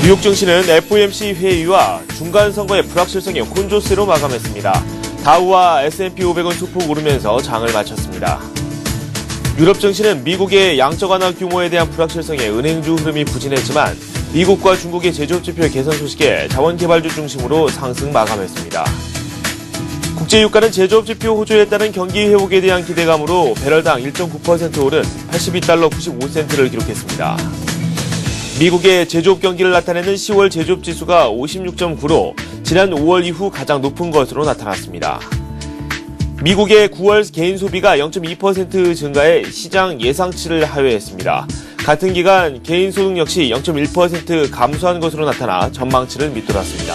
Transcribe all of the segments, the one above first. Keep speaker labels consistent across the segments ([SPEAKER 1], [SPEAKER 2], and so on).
[SPEAKER 1] 뉴욕 증시는 FOMC 회의와 중간선거의 불확실성에 혼조세로 마감했습니다. 다우와 S&P 500은 소폭 오르면서 장을 마쳤습니다. 유럽 증시는 미국의 양적 완화 규모에 대한 불확실성에 은행주 흐름이 부진했지만 미국과 중국의 제조업 지표 개선 소식에 자원개발주 중심으로 상승 마감했습니다. 국제유가는 제조업 지표 호조에 따른 경기 회복에 대한 기대감으로 배럴당 1.9% 오른 82달러 95센트를 기록했습니다. 미국의 제조업 경기를 나타내는 10월 제조업 지수가 56.9로 지난 5월 이후 가장 높은 것으로 나타났습니다. 미국의 9월 개인 소비가 0.2% 증가해 시장 예상치를 하회했습니다. 같은 기간 개인 소득 역시 0.1% 감소한 것으로 나타나 전망치를 밑돌았습니다.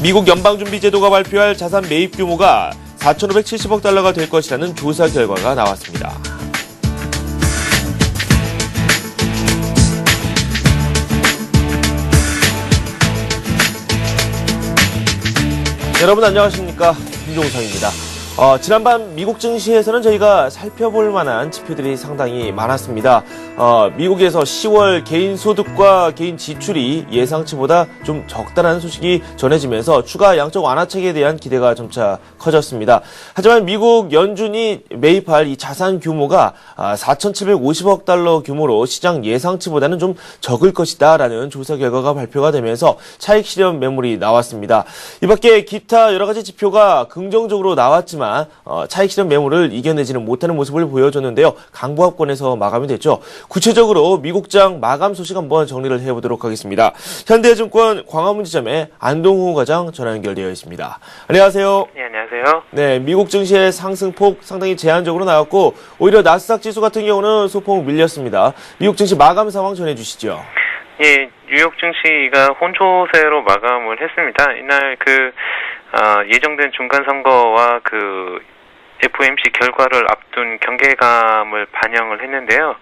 [SPEAKER 1] 미국 연방준비제도가 발표할 자산 매입 규모가 4,570억 달러가 될 것이라는 조사 결과가 나왔습니다. 여러분 안녕하십니까, 김종성입니다. 지난밤 미국 증시에서는 저희가 살펴볼 만한 지표들이 상당히 많았습니다. 미국에서 10월 개인 소득과 개인 지출이 예상치보다 좀 적다는 소식이 전해지면서 추가 양적 완화책에 대한 기대가 점차 커졌습니다. 하지만 미국 연준이 매입할 이 자산 규모가 4,750억 달러 규모로 시장 예상치보다는 좀 적을 것이다라는 조사 결과가 발표가 되면서 차익 실현 매물이 나왔습니다. 이 밖에 기타 여러 가지 지표가 긍정적으로 나왔지만 차익 실현 매물을 이겨내지는 못하는 모습을 보여줬는데요. 강보합권에서 마감이 됐죠. 구체적으로 미국장 마감 소식 한번 정리를 해보도록 하겠습니다. 현대해증권 광화문 지점에 안동후 과장 전화 연결되어 있습니다. 안녕하세요.
[SPEAKER 2] 네, 안녕하세요.
[SPEAKER 1] 네, 미국 증시의 상승폭 상당히 제한적으로 나왔고 오히려 나스닥 지수 같은 경우는 소폭 밀렸습니다. 미국 증시 마감 상황 전해주시죠.
[SPEAKER 2] 예, 뉴욕 증시가 혼조세로 마감을 했습니다. 이날 예정된 중간선거와 FOMC 결과를 앞둔 경계감을 반영을 했는데요.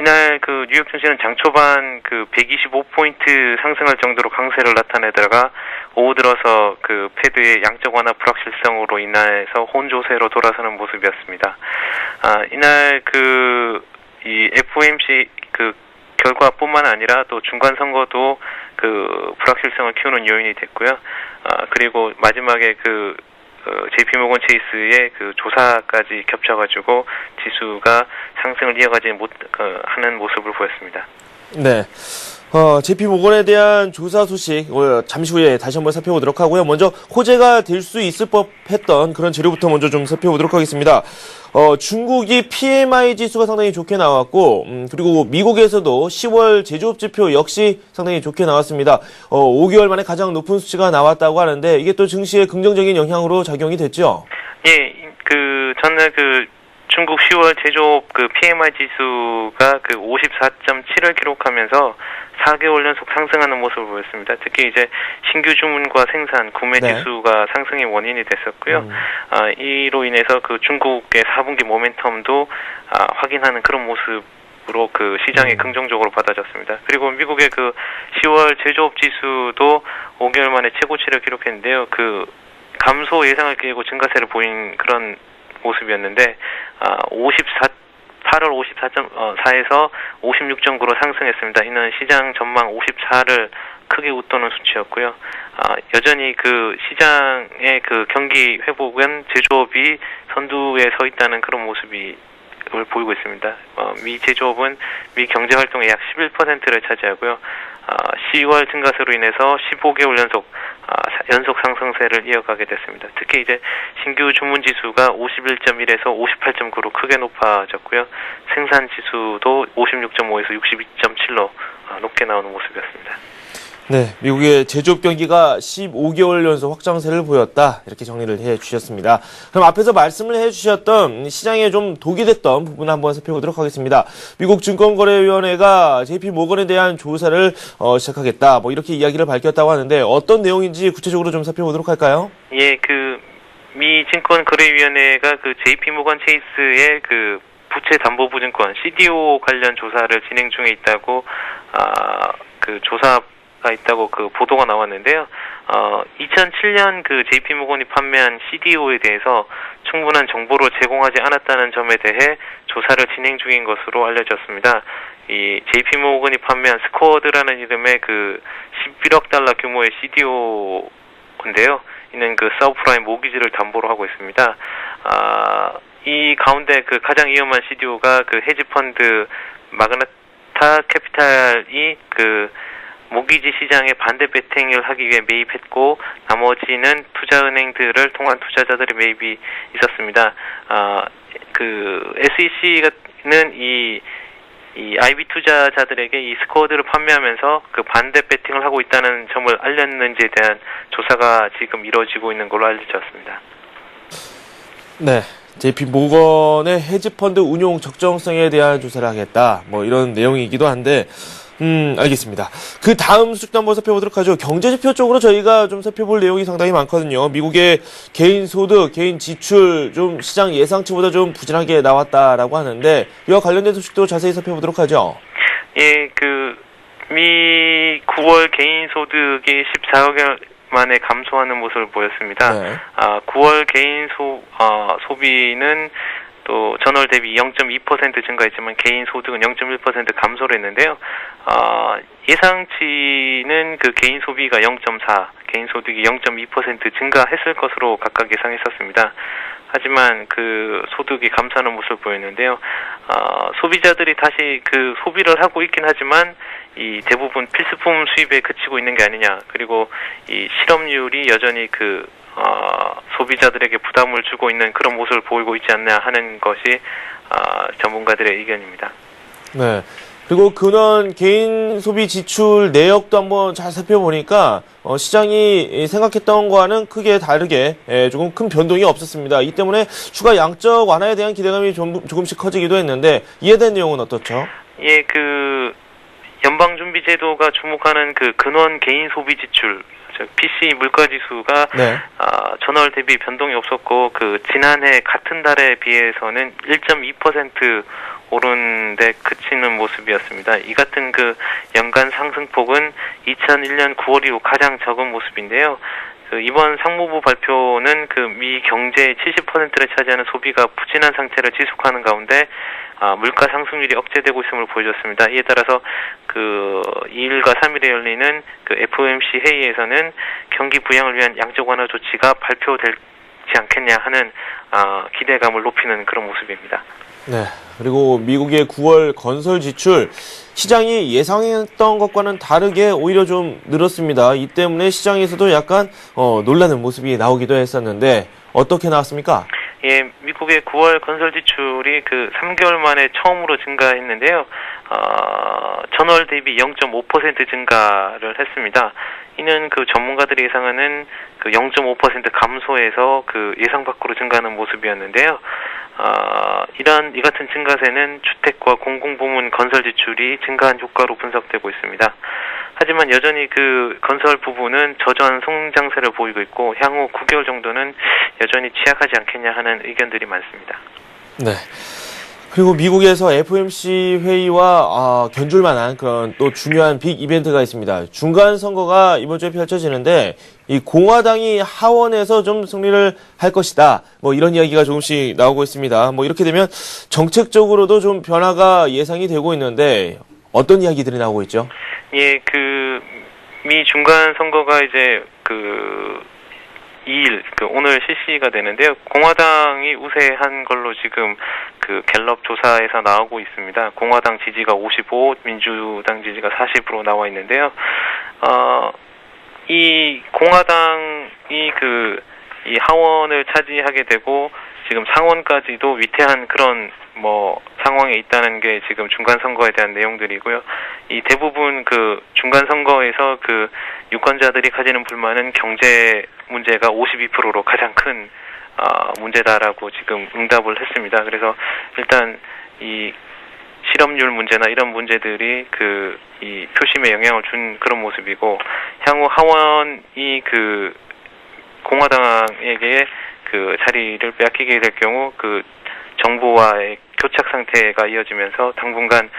[SPEAKER 2] 이날 뉴욕 증시는 장 초반 125포인트 상승할 정도로 강세를 나타내다가 오후 들어서 패드의 양적 완화 불확실성으로 인해서 혼조세로 돌아서는 모습이었습니다. 이날 이 FOMC 결과뿐만 아니라 또 중간 선거도 불확실성을 키우는 요인이 됐고요. 그리고 마지막에 JP모건 체이스의 조사까지 겹쳐가지고 지수가 상승을 이어가지 못하는 모습을 보였습니다.
[SPEAKER 1] 네. JP모건에 대한 조사 소식 잠시 후에 다시 한번 살펴보도록 하고요. 먼저 호재가 될 수 있을 법했던 그런 재료부터 먼저 좀 살펴보도록 하겠습니다. 중국이 PMI 지수가 상당히 좋게 나왔고 그리고 미국에서도 10월 제조업 지표 역시 상당히 좋게 나왔습니다. 5개월 만에 가장 높은 수치가 나왔다고 하는데 이게 또 증시에 긍정적인 영향으로 작용이 됐죠?
[SPEAKER 2] 예, 전날 중국 10월 제조업 PMI 지수가 54.7을 기록하면 4개월 연속 상승하는 모습을 보였습니다. 특히 이제 신규 주문과 생산, 구매 지수가 상승의 원인이 됐었고요. 이로 인해서 중국의 4분기 모멘텀도 확인하는 그런 모습으로 시장이 긍정적으로 받아졌습니다. 그리고 미국의 10월 제조업 지수도 5개월 만에 최고치를 기록했는데요. 감소 예상을 깨고 증가세를 보인 그런 모습이었는데 8월 54.4에서 56.9로 상승했습니다. 이는 시장 전망 54를 크게 웃도는 수치였고요. 여전히 시장의 경기 회복은 제조업이 선두에 서 있다는 그런 모습을 보이고 있습니다. 미 제조업은 미 경제 활동의 약 11%를 차지하고요. 10월 증가세로 인해서 15개월 연속 상승세를 이어가게 됐습니다. 특히 이제 신규 주문 지수가 51.1에서 58.9로 크게 높아졌고요. 생산 지수도 56.5에서 62.7로 높게 나오는 모습이었습니다.
[SPEAKER 1] 네, 미국의 제조업 경기가 15개월 연속 확장세를 보였다. 이렇게 정리를 해주셨습니다. 그럼 앞에서 말씀을 해주셨던 시장에 좀 독이 됐던 부분 한번 살펴보도록 하겠습니다. 미국 증권거래위원회가 JP모건에 대한 조사를 시작하겠다. 이렇게 이야기를 밝혔다고 하는데 어떤 내용인지 구체적으로 좀 살펴보도록 할까요?
[SPEAKER 2] 예, 미 증권거래위원회가 JP모건 체이스의 부채 담보보증권 CDO 관련 조사를 진행 중에 있다고 조사가 있다고 보도가 나왔는데요. 2007년 JP모건이 판매한 CDO에 대해서 충분한 정보를 제공하지 않았다는 점에 대해 조사를 진행 중인 것으로 알려졌습니다. 이 JP 모건이 판매한 스쿼드라는 이름의 그 11억 달러 규모의 CDO인데요. 이는 그 서브프라임 모기지를 담보로 하고 있습니다. 이 가운데 그 가장 위험한 CDO가 그 헤지펀드 마그나타 캐피탈이 그 모기지 시장에 반대 베팅을 하기 위해 매입했고, 나머지는 투자은행들을 통한 투자자들의 매입이 있었습니다. 그 SEC는 이 IB 투자자들에게 이 스쿼드를 판매하면서 그 반대 베팅을 하고 있다는 점을 알렸는지에 대한 조사가 지금 이루어지고 있는 걸로 알려졌습니다.
[SPEAKER 1] 네. JP 모건의 헤지펀드 운용 적정성에 대한 조사를 하겠다. 뭐 이런 내용이기도 한데, 알겠습니다. 그 다음 수식도 한번 살펴보도록 하죠. 경제지표 쪽으로 저희가 좀 살펴볼 내용이 상당히 많거든요. 미국의 개인 소득, 개인 지출 좀 시장 예상치보다 좀 부진하게 나왔다라고 하는데, 이와 관련된 소식도 자세히 살펴보도록 하죠.
[SPEAKER 2] 예, 미 9월 개인 소득이 14억 원 만에 감소하는 모습을 보였습니다.
[SPEAKER 1] 네.
[SPEAKER 2] 9월 개인 소비는 또 전월 대비 0.2% 증가했지만 개인 소득은 0.1% 감소를 했는데요. 예상치는 그 개인 소비가 0.4, 개인 소득이 0.2% 증가했을 것으로 각각 예상했었습니다. 하지만 그 소득이 감소하는 모습을 보였는데요. 소비자들이 다시 그 소비를 하고 있긴 하지만 이 대부분 필수품 수입에 그치고 있는 게 아니냐, 그리고 이 실업률이 여전히 그 소비자들에게 부담을 주고 있는 그런 모습을 보이고 있지 않나 하는 것이 전문가들의 의견입니다.
[SPEAKER 1] 네. 그리고 근원 개인 소비 지출 내역도 한번 잘 살펴보니까 시장이 생각했던 거와는 크게 다르게 조금 큰 변동이 없었습니다. 이 때문에 추가 양적 완화에 대한 기대감이 조금씩 커지기도 했는데, 이에 대한 내용은 어떻죠?
[SPEAKER 2] 예, 그 연방준비제도가 주목하는 그 근원 개인 소비 지출, 즉 PCE 물가지수가
[SPEAKER 1] 네.
[SPEAKER 2] 전월 대비 변동이 없었고, 그 지난해 같은 달에 비해서는 1.2% 오른 데 그치는 모습이었습니다. 이 같은 그 연간 상승폭은 2001년 9월 이후 가장 적은 모습인데요. 그 이번 상무부 발표는 그 미 경제의 70%를 차지하는 소비가 부진한 상태를 지속하는 가운데 물가 상승률이 억제되고 있음을 보여줬습니다. 이에 따라서 그 2일과 3일에 열리는 그 FOMC 회의에서는 경기 부양을 위한 양적 완화 조치가 발표되지 않겠냐 하는 기대감을 높이는 그런 모습입니다.
[SPEAKER 1] 네. 그리고 미국의 9월 건설 지출, 시장이 예상했던 것과는 다르게 오히려 좀 늘었습니다. 이 때문에 시장에서도 약간 놀라는 모습이 나오기도 했었는데, 어떻게 나왔습니까?
[SPEAKER 2] 예, 미국의 9월 건설 지출이 그 3개월 만에 처음으로 증가했는데요. 전월 대비 0.5% 증가를 했습니다. 이는 그 전문가들이 예상하는 그 0.5% 감소에서 그 예상 밖으로 증가하는 모습이었는데요. 이 같은 증가세는 주택과 공공부문 건설 지출이 증가한 효과로 분석되고 있습니다. 하지만 여전히 그 건설 부분은 저조한 성장세를 보이고 있고, 향후 9개월 정도는 여전히 취약하지 않겠냐 하는 의견들이 많습니다.
[SPEAKER 1] 네. 그리고 미국에서 FOMC 회의와 견줄 만한 그런 또 중요한 빅 이벤트가 있습니다. 중간 선거가 이번 주에 펼쳐지는데, 이 공화당이 하원에서 좀 승리를 할 것이다. 뭐 이런 이야기가 조금씩 나오고 있습니다. 뭐 이렇게 되면 정책적으로도 좀 변화가 예상이 되고 있는데, 어떤 이야기들이 나오고 있죠?
[SPEAKER 2] 예, 미 중간 선거가 이제 2일, 오늘 실시가 되는데요. 공화당이 우세한 걸로 지금 갤럽 조사에서 나오고 있습니다. 공화당 지지가 55, 민주당 지지가 40으로 나와 있는데요. 이 공화당이 이 하원을 차지하게 되고, 지금 상원까지도 위태한 그런 상황에 있다는 게 지금 중간 선거에 대한 내용들이고요. 이 대부분 중간 선거에서 유권자들이 가지는 불만은 경제 문제가 52%로 가장 큰 문제다라고 지금 응답을 했습니다. 그래서 일단 이 실업률 문제나 이런 문제들이 이 표심에 영향을 준 그런 모습이고, 향후 하원이 공화당에게 자리를 빼앗기게 될 경우 정부와의 교착 상태가 이어지면서 당분간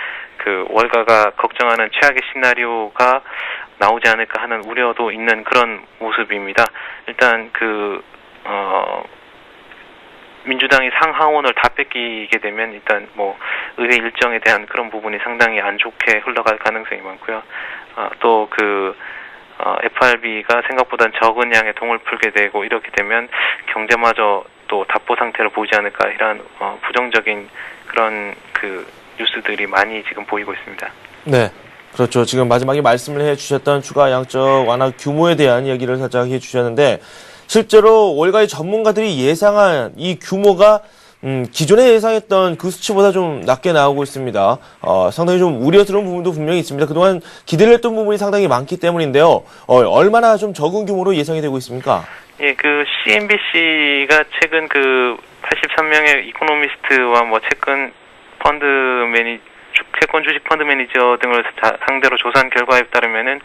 [SPEAKER 2] 월가가 걱정하는 최악의 시나리오가 나오지 않을까 하는 우려도 있는 그런 모습입니다. 일단 민주당이 상하원을 다 뺏기게 되면 일단 의회 일정에 대한 그런 부분이 상당히 안 좋게 흘러갈 가능성이 많고요. 또 FRB가 생각보다 적은 양의 돈을 풀게 되고 이렇게 되면 경제마저 또 답보 상태를 보이지 않을까 이런 부정적인 그런 뉴스들이 많이 지금 보이고 있습니다.
[SPEAKER 1] 네. 그렇죠. 지금 마지막에 말씀을 해주셨던 추가 양적 완화 규모에 대한 이야기를 살짝 해주셨는데 실제로 월가의 전문가들이 예상한 이 규모가 기존에 예상했던 그 수치보다 좀 낮게 나오고 있습니다. 상당히 좀 우려스러운 부분도 분명히 있습니다. 그동안 기대를 했던 부분이 상당히 많기 때문인데요. 얼마나 좀 적은 규모로 예상이 되고 있습니까?
[SPEAKER 2] 예, CNBC가 최근 83명의 이코노미스트와 채권 주식 펀드 매니저 등을 상대로 조사한 결과에 따르면은,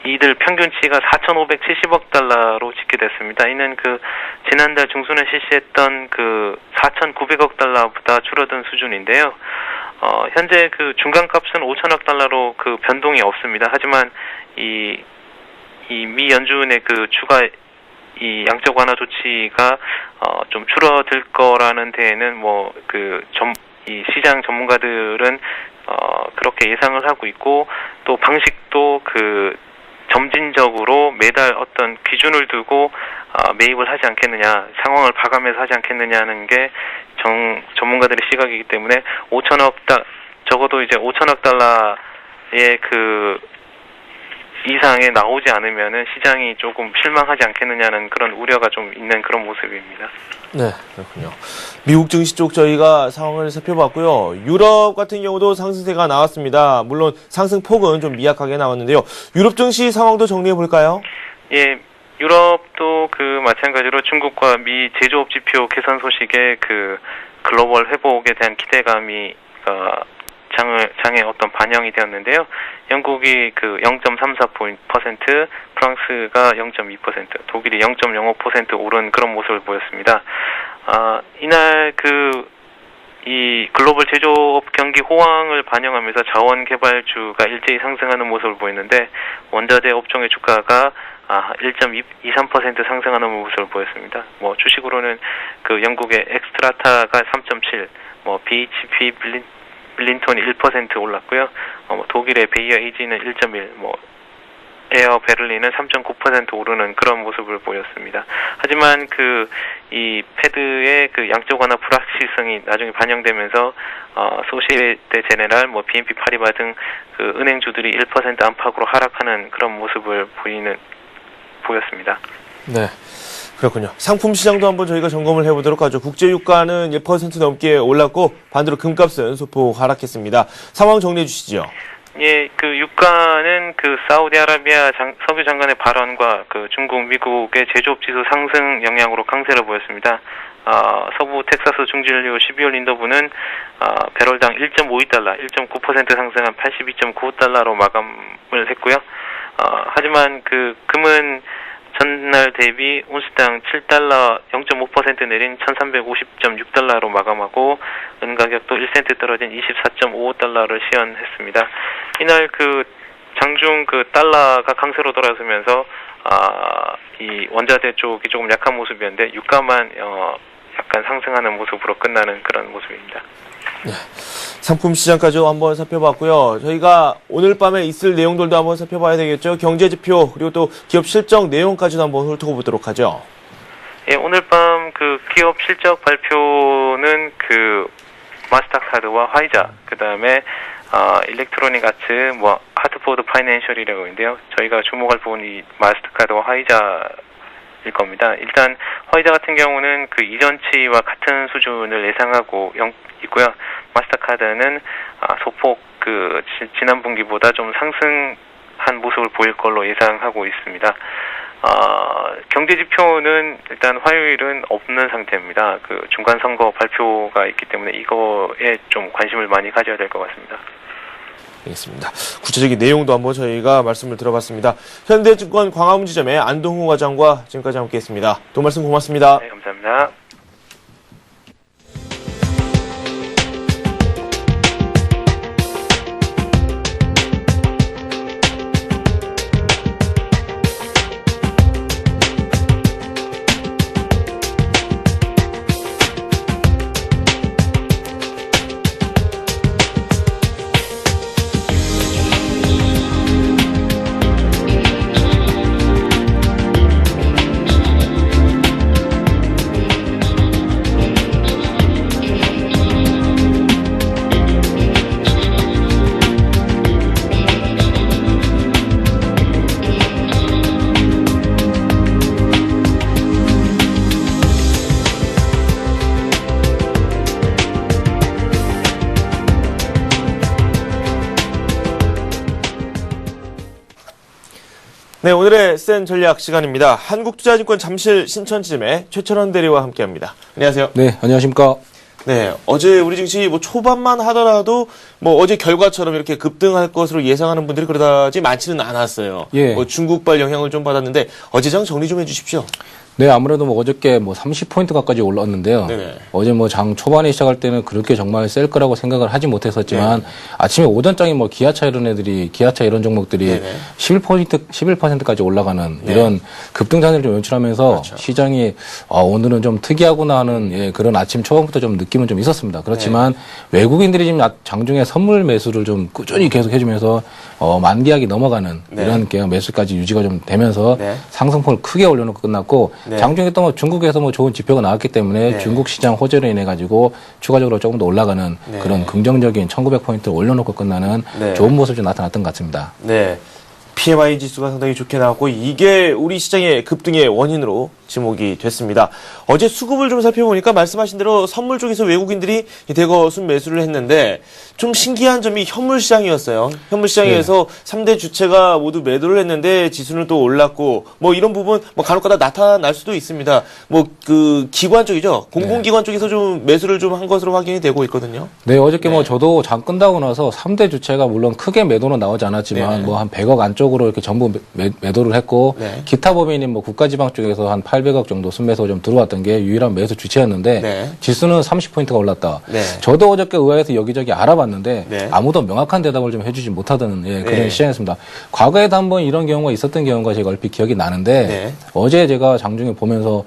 [SPEAKER 2] 이들 평균치가 4,570억 달러로 집계됐습니다. 이는 지난달 중순에 실시했던 4,900억 달러보다 줄어든 수준인데요. 현재 중간값은 5천억 달러로 변동이 없습니다. 하지만 이 미 연준의 추가 이 양적 완화 조치가 좀 줄어들 거라는 데에는 이 시장 전문가들은 그렇게 예상을 하고 있고 또 방식도 점진적으로 매달 어떤 기준을 두고 매입을 하지 않겠느냐, 상황을 봐가면서 하지 않겠느냐는 게 전문가들의 시각이기 때문에 적어도 이제 5천억 달러의 이상에 나오지 않으면은 시장이 조금 실망하지 않겠느냐는 그런 우려가 좀 있는 그런 모습입니다.
[SPEAKER 1] 네, 그렇군요. 미국 증시 쪽 저희가 상황을 살펴봤고요. 유럽 같은 경우도 상승세가 나왔습니다. 물론 상승폭은 좀 미약하게 나왔는데요. 유럽 증시 상황도 정리해 볼까요? 예,
[SPEAKER 2] 유럽도 마찬가지로 중국과 미 제조업 지표 개선 소식에 글로벌 회복에 대한 기대감이 장에 어떤 반영이 되었는데요. 영국이 0.34%, 프랑스가 0.2%, 독일이 0.05% 오른 그런 모습을 보였습니다. 이날 이 글로벌 제조업 경기 호황을 반영하면서 자원 개발주가 일제히 상승하는 모습을 보였는데 원자재 업종의 주가가 1.23% 상승하는 모습을 보였습니다. 주식으로는 영국의 엑스트라타가 3.7, BHP 빌린턴이 1% 올랐고요. 독일의 베이어 에이지는 1.1, 에어 베를린은 3.9% 오르는 그런 모습을 보였습니다. 하지만 이 패드의 양적 완화 불확실성이 나중에 반영되면서 소시에테 제네랄, BNP 파리바 등 은행주들이 1% 안팎으로 하락하는 그런 모습을 보였습니다.
[SPEAKER 1] 네. 그렇군요. 상품 시장도 한번 저희가 점검을 해보도록 하죠. 국제 유가는 1% 넘게 올랐고 반대로 금값은 소폭 하락했습니다. 상황 정리해 주시죠.
[SPEAKER 2] 예, 유가는 사우디아라비아 석유 장관의 발언과 중국, 미국의 제조업 지수 상승 영향으로 강세를 보였습니다. 서부 텍사스 중진류 12월 인더분은 배럴당 1.52달러, 1.9% 상승한 82.9달러로 마감을 했고요. 하지만 금은 전날 대비 온스당 7달러 0.5% 내린 1350.6달러로 마감하고 은 가격도 1센트 떨어진 24.55달러를 시현했습니다. 이날 장중 달러가 강세로 돌아서면서 이 원자재 쪽이 조금 약한 모습이었는데 유가만 약간 상승하는 모습으로 끝나는 그런 모습입니다.
[SPEAKER 1] 네. 상품 시장까지 한번 살펴봤고요. 저희가 오늘 밤에 있을 내용들도 한번 살펴봐야 되겠죠. 경제 지표 그리고 또 기업 실적 내용까지도 한번 훑어보도록 하죠.
[SPEAKER 2] 예, 오늘 밤 기업 실적 발표는 마스터카드와 화이자, 그다음에 일렉트로닉 아츠, 하트포드 파이낸셜이라고 있는데요. 저희가 주목할 부분이 마스터카드와 화이자일 겁니다. 일단 화이자 같은 경우는 이전치와 같은 수준을 예상하고 있고요. 마스터카드는 소폭 지난 분기보다 좀 상승한 모습을 보일 걸로 예상하고 있습니다. 경제 지표는 일단 화요일은 없는 상태입니다. 중간 선거 발표가 있기 때문에 이거에 좀 관심을 많이 가져야 될 것 같습니다.
[SPEAKER 1] 알겠습니다. 구체적인 내용도 한번 저희가 말씀을 들어봤습니다. 현대증권 광화문지점의 안동훈 과장과 지금까지 함께했습니다. 또 말씀 고맙습니다.
[SPEAKER 2] 네, 감사합니다.
[SPEAKER 1] 네, 오늘의 센 전략 시간입니다. 한국투자증권 잠실 신천지점의 최철원 대리와 함께합니다. 안녕하세요.
[SPEAKER 3] 네, 안녕하십니까.
[SPEAKER 1] 네, 어제 우리 증시 뭐 초반만 하더라도 뭐 어제 결과처럼 이렇게 급등할 것으로 예상하는 분들이 그러다지 많지는 않았어요.
[SPEAKER 3] 예.
[SPEAKER 1] 뭐 중국발 영향을 좀 받았는데 어제 장 정리 좀 해주십시오.
[SPEAKER 3] 네, 아무래도 뭐 어저께 뭐 30포인트 가까이 올랐는데요.
[SPEAKER 1] 네네.
[SPEAKER 3] 어제 뭐 장 초반에 시작할 때는 그렇게 정말 셀 거라고 생각을 하지 못했었지만
[SPEAKER 1] 네.
[SPEAKER 3] 아침에 오전장에 뭐 기아차 이런 종목들이
[SPEAKER 1] 네네.
[SPEAKER 3] 11%까지 올라가는
[SPEAKER 1] 네.
[SPEAKER 3] 이런 급등장을 좀 연출하면서
[SPEAKER 1] 그렇죠.
[SPEAKER 3] 시장이 오늘은 좀 특이하구나 하는 그런 아침 초반부터 좀 느낌은 좀 있었습니다. 그렇지만 외국인들이 지금 장중에 선물 매수를 좀 꾸준히 계속 해주면서 만기약이 넘어가는
[SPEAKER 1] 네.
[SPEAKER 3] 이런 계약 매수까지 유지가 좀 되면서
[SPEAKER 1] 네.
[SPEAKER 3] 상승폭을 크게 올려놓고 끝났고
[SPEAKER 1] 네.
[SPEAKER 3] 장중에 또 뭐 중국에서 뭐 좋은 지표가 나왔기 때문에
[SPEAKER 1] 네.
[SPEAKER 3] 중국 시장 호재로 인해 가지고 추가적으로 조금 더 올라가는
[SPEAKER 1] 네.
[SPEAKER 3] 그런 긍정적인 1900포인트를 올려놓고 끝나는
[SPEAKER 1] 네.
[SPEAKER 3] 좋은 모습이 좀 나타났던 것 같습니다.
[SPEAKER 1] 네. PMI 지수가 상당히 좋게 나왔고 이게 우리 시장의 급등의 원인으로 지목이 됐습니다. 어제 수급을 좀 살펴보니까 말씀하신 대로 선물 쪽에서 외국인들이 대거 순매수를 했는데 좀 신기한 점이 현물 시장이었어요. 현물 시장에서 3대 주체가 모두 매도를 했는데 지수는 또 올랐고 뭐 이런 부분 뭐 간혹가다 나타날 수도 있습니다. 뭐 그 기관 쪽이죠. 공공기관 쪽에서 좀 매수를 좀 한 것으로 확인이 되고 있거든요.
[SPEAKER 3] 네, 어저께
[SPEAKER 1] 네.
[SPEAKER 3] 뭐 저도 장 끝나고 나서 3대 주체가 물론 크게 매도는 나오지 않았지만
[SPEAKER 1] 네.
[SPEAKER 3] 뭐 한 100억 안쪽으로 이렇게 전부 매도를 했고
[SPEAKER 1] 네.
[SPEAKER 3] 기타 법인인 뭐 국가지방 쪽에서 한 800억 정도 순매수가 좀 들어왔던 게 유일한 매수 주체였는데
[SPEAKER 1] 네.
[SPEAKER 3] 지수는 30포인트가 올랐다.
[SPEAKER 1] 네.
[SPEAKER 3] 저도 어저께 의아해서 여기저기 알아봤는데
[SPEAKER 1] 네.
[SPEAKER 3] 아무도 명확한 대답을 좀 해주지 못하던 그런
[SPEAKER 1] 네.
[SPEAKER 3] 시장이었습니다. 과거에도 한번 이런 경우가 있었던 경우가 제가 얼핏 기억이 나는데
[SPEAKER 1] 네.
[SPEAKER 3] 어제 제가 장중에 보면서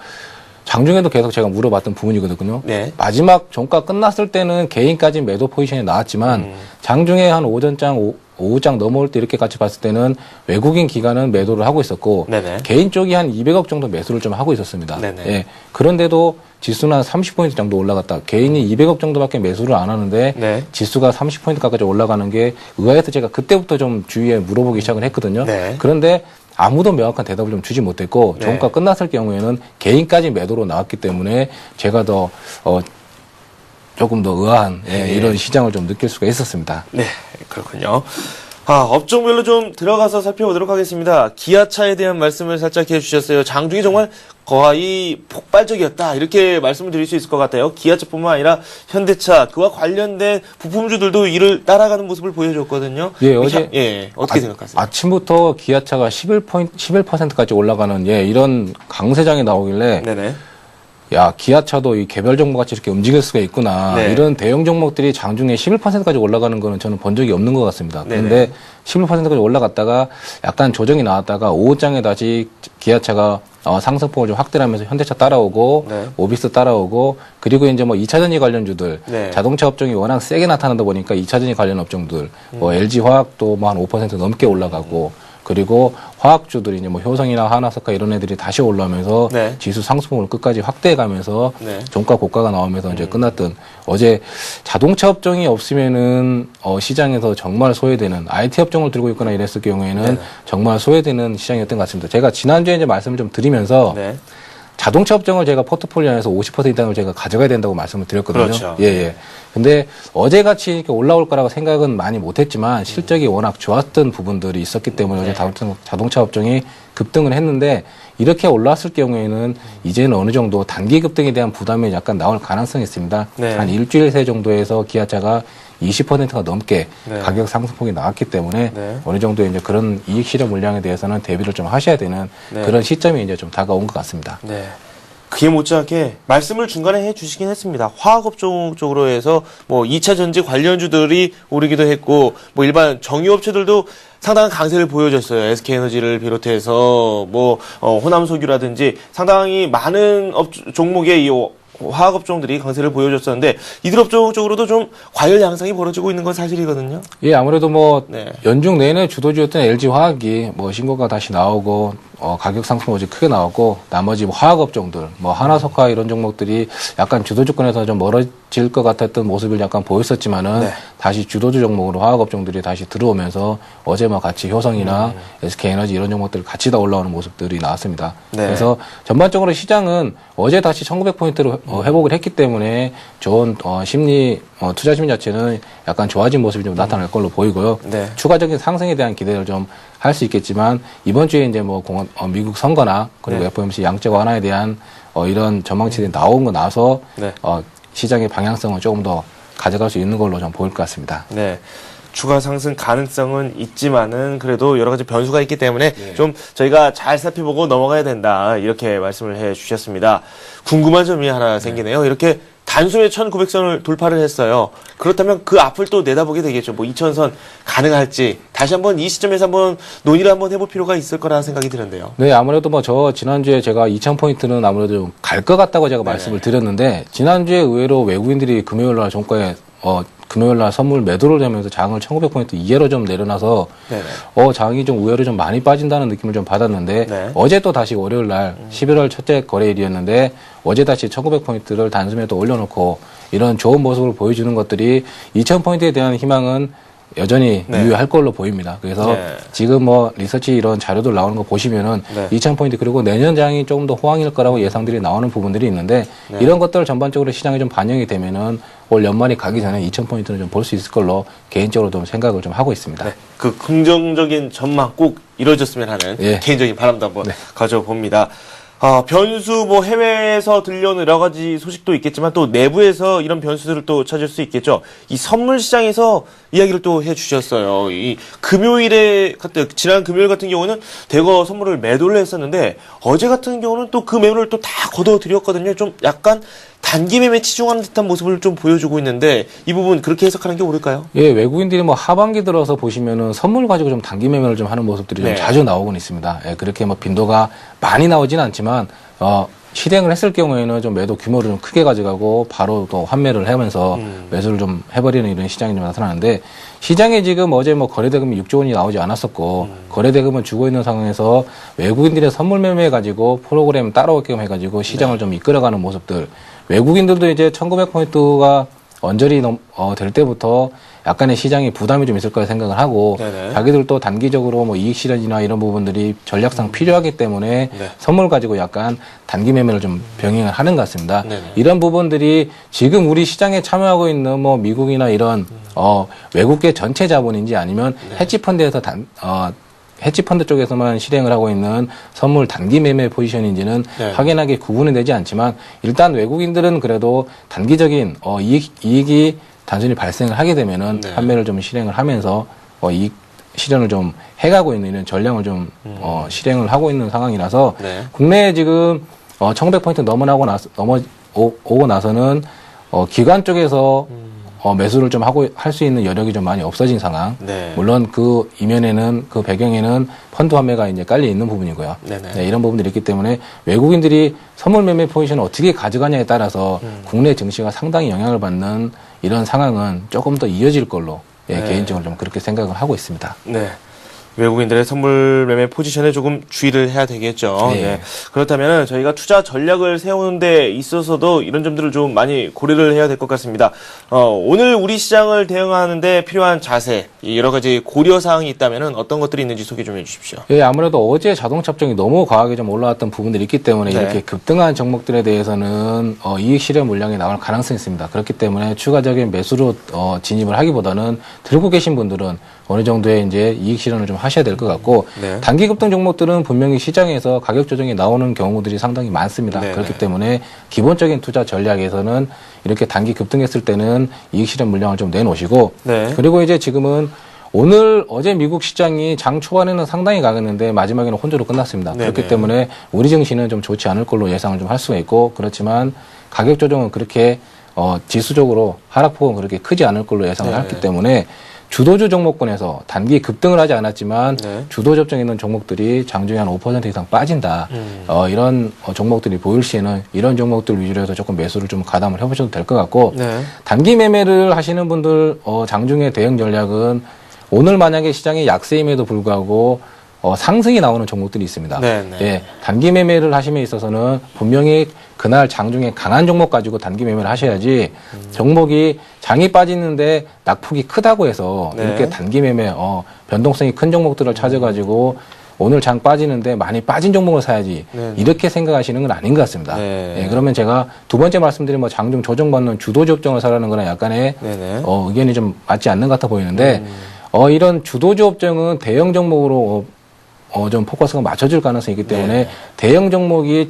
[SPEAKER 3] 장중에도 계속 제가 물어봤던 부분이거든요.
[SPEAKER 1] 네.
[SPEAKER 3] 마지막 종가 끝났을 때는 개인까지 매도 포지션이 나왔지만 장중에 한 오전장, 오후장 넘어올 때 이렇게 같이 봤을 때는 외국인 기관은 매도를 하고 있었고
[SPEAKER 1] 네네.
[SPEAKER 3] 개인 쪽이 한 200억 정도 매수를 좀 하고 있었습니다.
[SPEAKER 1] 네네.
[SPEAKER 3] 예. 그런데도 지수는 한 30포인트 정도 올라갔다. 개인이 200억 정도밖에 매수를 안 하는데
[SPEAKER 1] 네.
[SPEAKER 3] 지수가 30포인트 가까이 올라가는 게 의아해서 제가 그때부터 좀 주위에 물어보기 시작을 했거든요.
[SPEAKER 1] 네.
[SPEAKER 3] 그런데 아무도 명확한 대답을 좀 주지 못했고
[SPEAKER 1] 네.
[SPEAKER 3] 종가 끝났을 경우에는 개인까지 매도로 나왔기 때문에 제가 더 조금 더 의아한 이런 시장을 좀 느낄 수가 있었습니다.
[SPEAKER 1] 네, 그렇군요. 업종별로 좀 들어가서 살펴보도록 하겠습니다. 기아차에 대한 말씀을 살짝 해주셨어요. 장중이 정말 거의 폭발적이었다. 이렇게 말씀을 드릴 수 있을 것 같아요. 기아차뿐만 아니라 현대차, 그와 관련된 부품주들도 이를 따라가는 모습을 보여줬거든요.
[SPEAKER 3] 예, 어제
[SPEAKER 1] 어떻게 생각하세요?
[SPEAKER 3] 아침부터 기아차가 11%까지 올라가는 이런 강세장이 나오길래
[SPEAKER 1] 네네.
[SPEAKER 3] 야, 기아차도 이 개별 종목 같이 이렇게 움직일 수가 있구나.
[SPEAKER 1] 네.
[SPEAKER 3] 이런 대형 종목들이 장중에 11%까지 올라가는 거는 저는 본 적이 없는 것 같습니다. 그런데 11%까지 올라갔다가 약간 조정이 나왔다가 오후장에 다시 기아차가 상승폭을 좀 확대하면서 현대차 따라오고
[SPEAKER 1] 네.
[SPEAKER 3] 오비스 따라오고 그리고 이제 뭐 2차전지 관련주들
[SPEAKER 1] 네.
[SPEAKER 3] 자동차 업종이 워낙 세게 나타나다 보니까 2차전지 관련 업종들 뭐 LG화학도 뭐 한 5% 넘게 올라가고 그리고 화학주들이 이제 뭐 효성이나 하나석화 이런 애들이 다시 올라오면서
[SPEAKER 1] 네.
[SPEAKER 3] 지수 상승폭을 끝까지 확대해가면서
[SPEAKER 1] 네.
[SPEAKER 3] 종가 고가가 나오면서 이제 끝났던 어제 자동차 업종이 없으면은 시장에서 정말 소외되는 IT 업종을 들고 있거나 이랬을 경우에는
[SPEAKER 1] 네.
[SPEAKER 3] 정말 소외되는 시장이었던 것 같습니다. 제가 지난주에 이제 말씀을 좀 드리면서
[SPEAKER 1] 네.
[SPEAKER 3] 자동차 업종을 제가 포트폴리오 안에서 50% 이상을 제가 가져가야 된다고 말씀을 드렸거든요.
[SPEAKER 1] 그렇죠.
[SPEAKER 3] 예. 근데 어제같이 이렇게 올라올 거라고 생각은 많이 못했지만 실적이 워낙 좋았던 부분들이 있었기 때문에
[SPEAKER 1] 네.
[SPEAKER 3] 어제 자동차 업종이 급등을 했는데 이렇게 올라왔을 경우에는 이제는 어느 정도 단기 급등에 대한 부담이 약간 나올 가능성이 있습니다.
[SPEAKER 1] 네.
[SPEAKER 3] 한 일주일 새 정도에서 기아차가 20%가 넘게
[SPEAKER 1] 네.
[SPEAKER 3] 가격 상승폭이 나왔기 때문에
[SPEAKER 1] 네.
[SPEAKER 3] 어느 정도 이제 그런 이익 실현 물량에 대해서는 대비를 좀 하셔야 되는
[SPEAKER 1] 네.
[SPEAKER 3] 그런 시점이 이제 좀 다가온 것 같습니다.
[SPEAKER 1] 네. 그에 못지않게 말씀을 중간에 해주시긴 했습니다. 화학업종 쪽으로 해서 뭐 2차 전지 관련주들이 오르기도 했고 뭐 일반 정유업체들도 상당한 강세를 보여줬어요. SK에너지를 비롯해서 뭐 호남석유라든지 상당히 많은 종목의 이 화학업종들이 강세를 보여줬었는데 이들 업종 쪽으로도 좀 과열 양상이 벌어지고 있는 건 사실이거든요.
[SPEAKER 3] 예, 아무래도 뭐
[SPEAKER 1] 네.
[SPEAKER 3] 연중 내내 주도주였던 LG화학이 뭐 신고가 다시 나오고 가격 상승 어제 크게 나왔고 나머지 뭐 화학업종들 뭐 하나석화 이런 종목들이 약간 주도주권에서 좀 멀어질 것 같았던 모습을 약간 보였었지만은
[SPEAKER 1] 네.
[SPEAKER 3] 다시 주도주 종목으로 화학업종들이 다시 들어오면서 어제 뭐 같이 효성이나 SK에너지 이런 종목들 같이 다 올라오는 모습들이 나왔습니다.
[SPEAKER 1] 네.
[SPEAKER 3] 그래서 전반적으로 시장은 어제 다시 1900포인트로 회복을 했기 때문에 좋은 심리 투자 심리 자체는 약간 좋아진 모습이 좀 나타날 걸로 보이고요.
[SPEAKER 1] 네.
[SPEAKER 3] 추가적인 상승에 대한 기대를 좀 할 수 있겠지만 이번 주에 이제 뭐 미국 선거나 그리고
[SPEAKER 1] 네.
[SPEAKER 3] FOMC 양적 완화에 대한 이런 전망치들이 나온 거 나서
[SPEAKER 1] 네.
[SPEAKER 3] 시장의 방향성을 조금 더 가져갈 수 있는 걸로 좀 보일 것 같습니다.
[SPEAKER 1] 네. 추가 상승 가능성은 있지만은 그래도 여러 가지 변수가 있기 때문에 좀 저희가 잘 살펴보고 넘어가야 된다. 이렇게 말씀을 해 주셨습니다. 궁금한 점이 하나 생기네요. 이렇게 단숨에 1900선을 돌파를 했어요. 그렇다면 그 앞을 또 내다보게 되겠죠. 뭐 2000선 가능할지 다시 한번 이 시점에서 한번 논의를 한번 해볼 필요가 있을 거라 생각이 드는데요.
[SPEAKER 3] 네, 아무래도 뭐 지난주에 제가 2000포인트는 아무래도 갈 것 같다고 제가 말씀을 드렸는데 지난주에 의외로 외국인들이 금요일날 종가에 금요일날 선물 매도를 하면서 장을 1900포인트 이하로 좀 내려놔서
[SPEAKER 1] 네네.
[SPEAKER 3] 장이 좀 우회로 좀 많이 빠진다는 느낌을 좀 받았는데
[SPEAKER 1] 네.
[SPEAKER 3] 어제 또 다시 월요일날 11월 첫째 거래일이었는데 어제 다시 1900포인트를 단숨에 또 올려놓고 이런 좋은 모습을 보여주는 것들이 2000포인트에 대한 희망은 여전히
[SPEAKER 1] 네.
[SPEAKER 3] 유효할 걸로 보입니다. 그래서
[SPEAKER 1] 네.
[SPEAKER 3] 지금 뭐 리서치 이런 자료들 나오는 거 보시면은
[SPEAKER 1] 네.
[SPEAKER 3] 2000포인트 그리고 내년 장이 조금 더 호황일 거라고 예상들이 나오는 부분들이 있는데
[SPEAKER 1] 네.
[SPEAKER 3] 이런 것들 전반적으로 시장에 좀 반영이 되면은 올 연말이 가기 전에 2000포인트는 좀 볼 수 있을 걸로 개인적으로 좀 생각을 좀 하고 있습니다.
[SPEAKER 1] 네. 그 긍정적인 전망 꼭 이루어졌으면 하는
[SPEAKER 3] 예.
[SPEAKER 1] 개인적인 바람도 한번
[SPEAKER 3] 네.
[SPEAKER 1] 가져봅니다. 변수 뭐 해외에서 들려오는 여러 가지 소식도 있겠지만 또 내부에서 이런 변수들을 또 찾을 수 있겠죠. 이 선물 시장에서 이야기를 또 해주셨어요. 이 금요일에 지난 금요일 같은 경우는 대거 선물을 매도를 했었는데 어제 같은 경우는 또 그 매물을 또 다 걷어들였거든요. 좀 약간 단기 매매 치중하는 듯한 모습을 좀 보여주고 있는데 이 부분 그렇게 해석하는 게 옳을까요?
[SPEAKER 3] 예, 외국인들이 뭐 하반기 들어서 보시면은 선물 가지고 좀 단기 매매를 좀 하는 모습들이
[SPEAKER 1] 네.
[SPEAKER 3] 좀 자주 나오곤 있습니다. 예, 그렇게 뭐 빈도가 많이 나오진 않지만, 실행을 했을 경우에는 좀 매도 규모를 좀 크게 가져가고 바로 또 환매를 하면서 매수를 좀 해버리는 이런 시장이 좀 나타나는데 시장에 지금 어제 뭐 거래대금이 6조 원이 나오지 않았었고 거래대금은 주고 있는 상황에서 외국인들의 선물 매매 가지고 프로그램 따라오게끔 해가지고 시장을 좀 이끌어가는 모습들 외국인들도 이제 1900포인트가 언저리 될 때부터 약간의 시장이 부담이 좀 있을 거라 생각을 하고
[SPEAKER 1] 네네.
[SPEAKER 3] 자기들도 단기적으로 뭐 이익 실현이나 이런 부분들이 전략상 필요하기 때문에
[SPEAKER 1] 네.
[SPEAKER 3] 선물 가지고 약간 단기 매매를 좀 병행을 하는 것 같습니다.
[SPEAKER 1] 네네.
[SPEAKER 3] 이런 부분들이 지금 우리 시장에 참여하고 있는 뭐 미국이나 이런 외국계 전체 자본인지 아니면 헤지펀드에서 헤지펀드 쪽에서만 실행을 하고 있는 선물 단기 매매 포지션인지는
[SPEAKER 1] 네.
[SPEAKER 3] 확연하게 구분이 되지 않지만 일단 외국인들은 그래도 단기적인 이익이 단순히 발생을 하게 되면은
[SPEAKER 1] 네.
[SPEAKER 3] 판매를 좀 실행을 하면서 이익 실현을 좀 해가고 있는 이런 전략을 좀 실행을 하고 있는 상황이라서
[SPEAKER 1] 네.
[SPEAKER 3] 국내에 지금 1100포인트 넘어오고 나서는 기관 쪽에서 매수를 좀 하고 할 수 있는 여력이 좀 많이 없어진 상황.
[SPEAKER 1] 네.
[SPEAKER 3] 물론 그 이면에는 그 배경에는 펀드 환매가 이제 깔려 있는 부분이고요.
[SPEAKER 1] 네네.
[SPEAKER 3] 네, 이런 부분들이 있기 때문에 외국인들이 선물 매매 포지션을 어떻게 가져가냐에 따라서 국내 증시가 상당히 영향을 받는 이런 상황은 조금 더 이어질 걸로
[SPEAKER 1] 네.
[SPEAKER 3] 개인적으로 좀 그렇게 생각을 하고 있습니다.
[SPEAKER 1] 네. 외국인들의 선물 매매 포지션에 조금 주의를 해야 되겠죠.
[SPEAKER 3] 네.
[SPEAKER 1] 네. 그렇다면 저희가 투자 전략을 세우는 데 있어서도 이런 점들을 좀 많이 고려를 해야 될 것 같습니다. 오늘 우리 시장을 대응하는 데 필요한 자세, 여러 가지 고려 사항이 있다면 어떤 것들이 있는지 소개 좀 해주십시오.
[SPEAKER 3] 예, 아무래도 어제 자동차 업종이 너무 과하게 좀 올라왔던 부분들이 있기 때문에
[SPEAKER 1] 네.
[SPEAKER 3] 이렇게 급등한 종목들에 대해서는 이익 실현 물량이 나올 가능성이 있습니다. 그렇기 때문에 추가적인 매수로 진입을 하기보다는 들고 계신 분들은 어느 정도의 이제 이익 실현을 좀 하셔야 될 것 같고
[SPEAKER 1] 네.
[SPEAKER 3] 단기 급등 종목들은 분명히 시장에서 가격 조정이 나오는 경우들이 상당히 많습니다.
[SPEAKER 1] 네,
[SPEAKER 3] 그렇기
[SPEAKER 1] 네.
[SPEAKER 3] 때문에 기본적인 투자 전략에서는 이렇게 단기 급등했을 때는 이익 실현 물량을 좀 내놓으시고
[SPEAKER 1] 네.
[SPEAKER 3] 그리고 이제 지금은 어제 미국 시장이 장 초반에는 상당히 강했는데 마지막에는 혼조로 끝났습니다.
[SPEAKER 1] 네네.
[SPEAKER 3] 그렇기 때문에 우리 증시는 좀 좋지 않을 걸로 예상을 좀 할 수가 있고 그렇지만 가격 조정은 그렇게 지수적으로 하락폭은 그렇게 크지 않을 걸로 예상을
[SPEAKER 1] 네네.
[SPEAKER 3] 했기 때문에 주도주 종목군에서 단기 급등을 하지 않았지만
[SPEAKER 1] 네.
[SPEAKER 3] 주도 접종에 있는 종목들이 장중에 한 5% 이상 빠진다. 이런 종목들이 보일 시에는 이런 종목들 위주로 해서 조금 매수를 좀 가담을 해보셔도 될 것 같고
[SPEAKER 1] 네.
[SPEAKER 3] 단기 매매를 하시는 분들 장중의 대응 전략은 오늘 만약에 시장이 약세임에도 불구하고 상승이 나오는 종목들이 있습니다.
[SPEAKER 1] 네, 네.
[SPEAKER 3] 예, 단기 매매를 하심에 있어서는 분명히 그날 장중에 강한 종목 가지고 단기 매매를 하셔야지 종목이 장이 빠지는데 낙폭이 크다고 해서
[SPEAKER 1] 네.
[SPEAKER 3] 이렇게 단기 매매 변동성이 큰 종목들을 찾아가지고 오늘 장 빠지는데 많이 빠진 종목을 사야지
[SPEAKER 1] 네.
[SPEAKER 3] 이렇게 생각하시는 건 아닌 것 같습니다.
[SPEAKER 1] 네.
[SPEAKER 3] 예, 그러면 제가 두 번째 말씀드린 뭐 장중 조정받는 주도주 업종을 사라는 거는 약간의
[SPEAKER 1] 네네.
[SPEAKER 3] 의견이 좀 맞지 않는 것 같아 보이는데 이런 주도주 업종은 대형 종목으로 좀 포커스가 맞춰질 가능성이 있기 때문에
[SPEAKER 1] 네.
[SPEAKER 3] 대형 종목이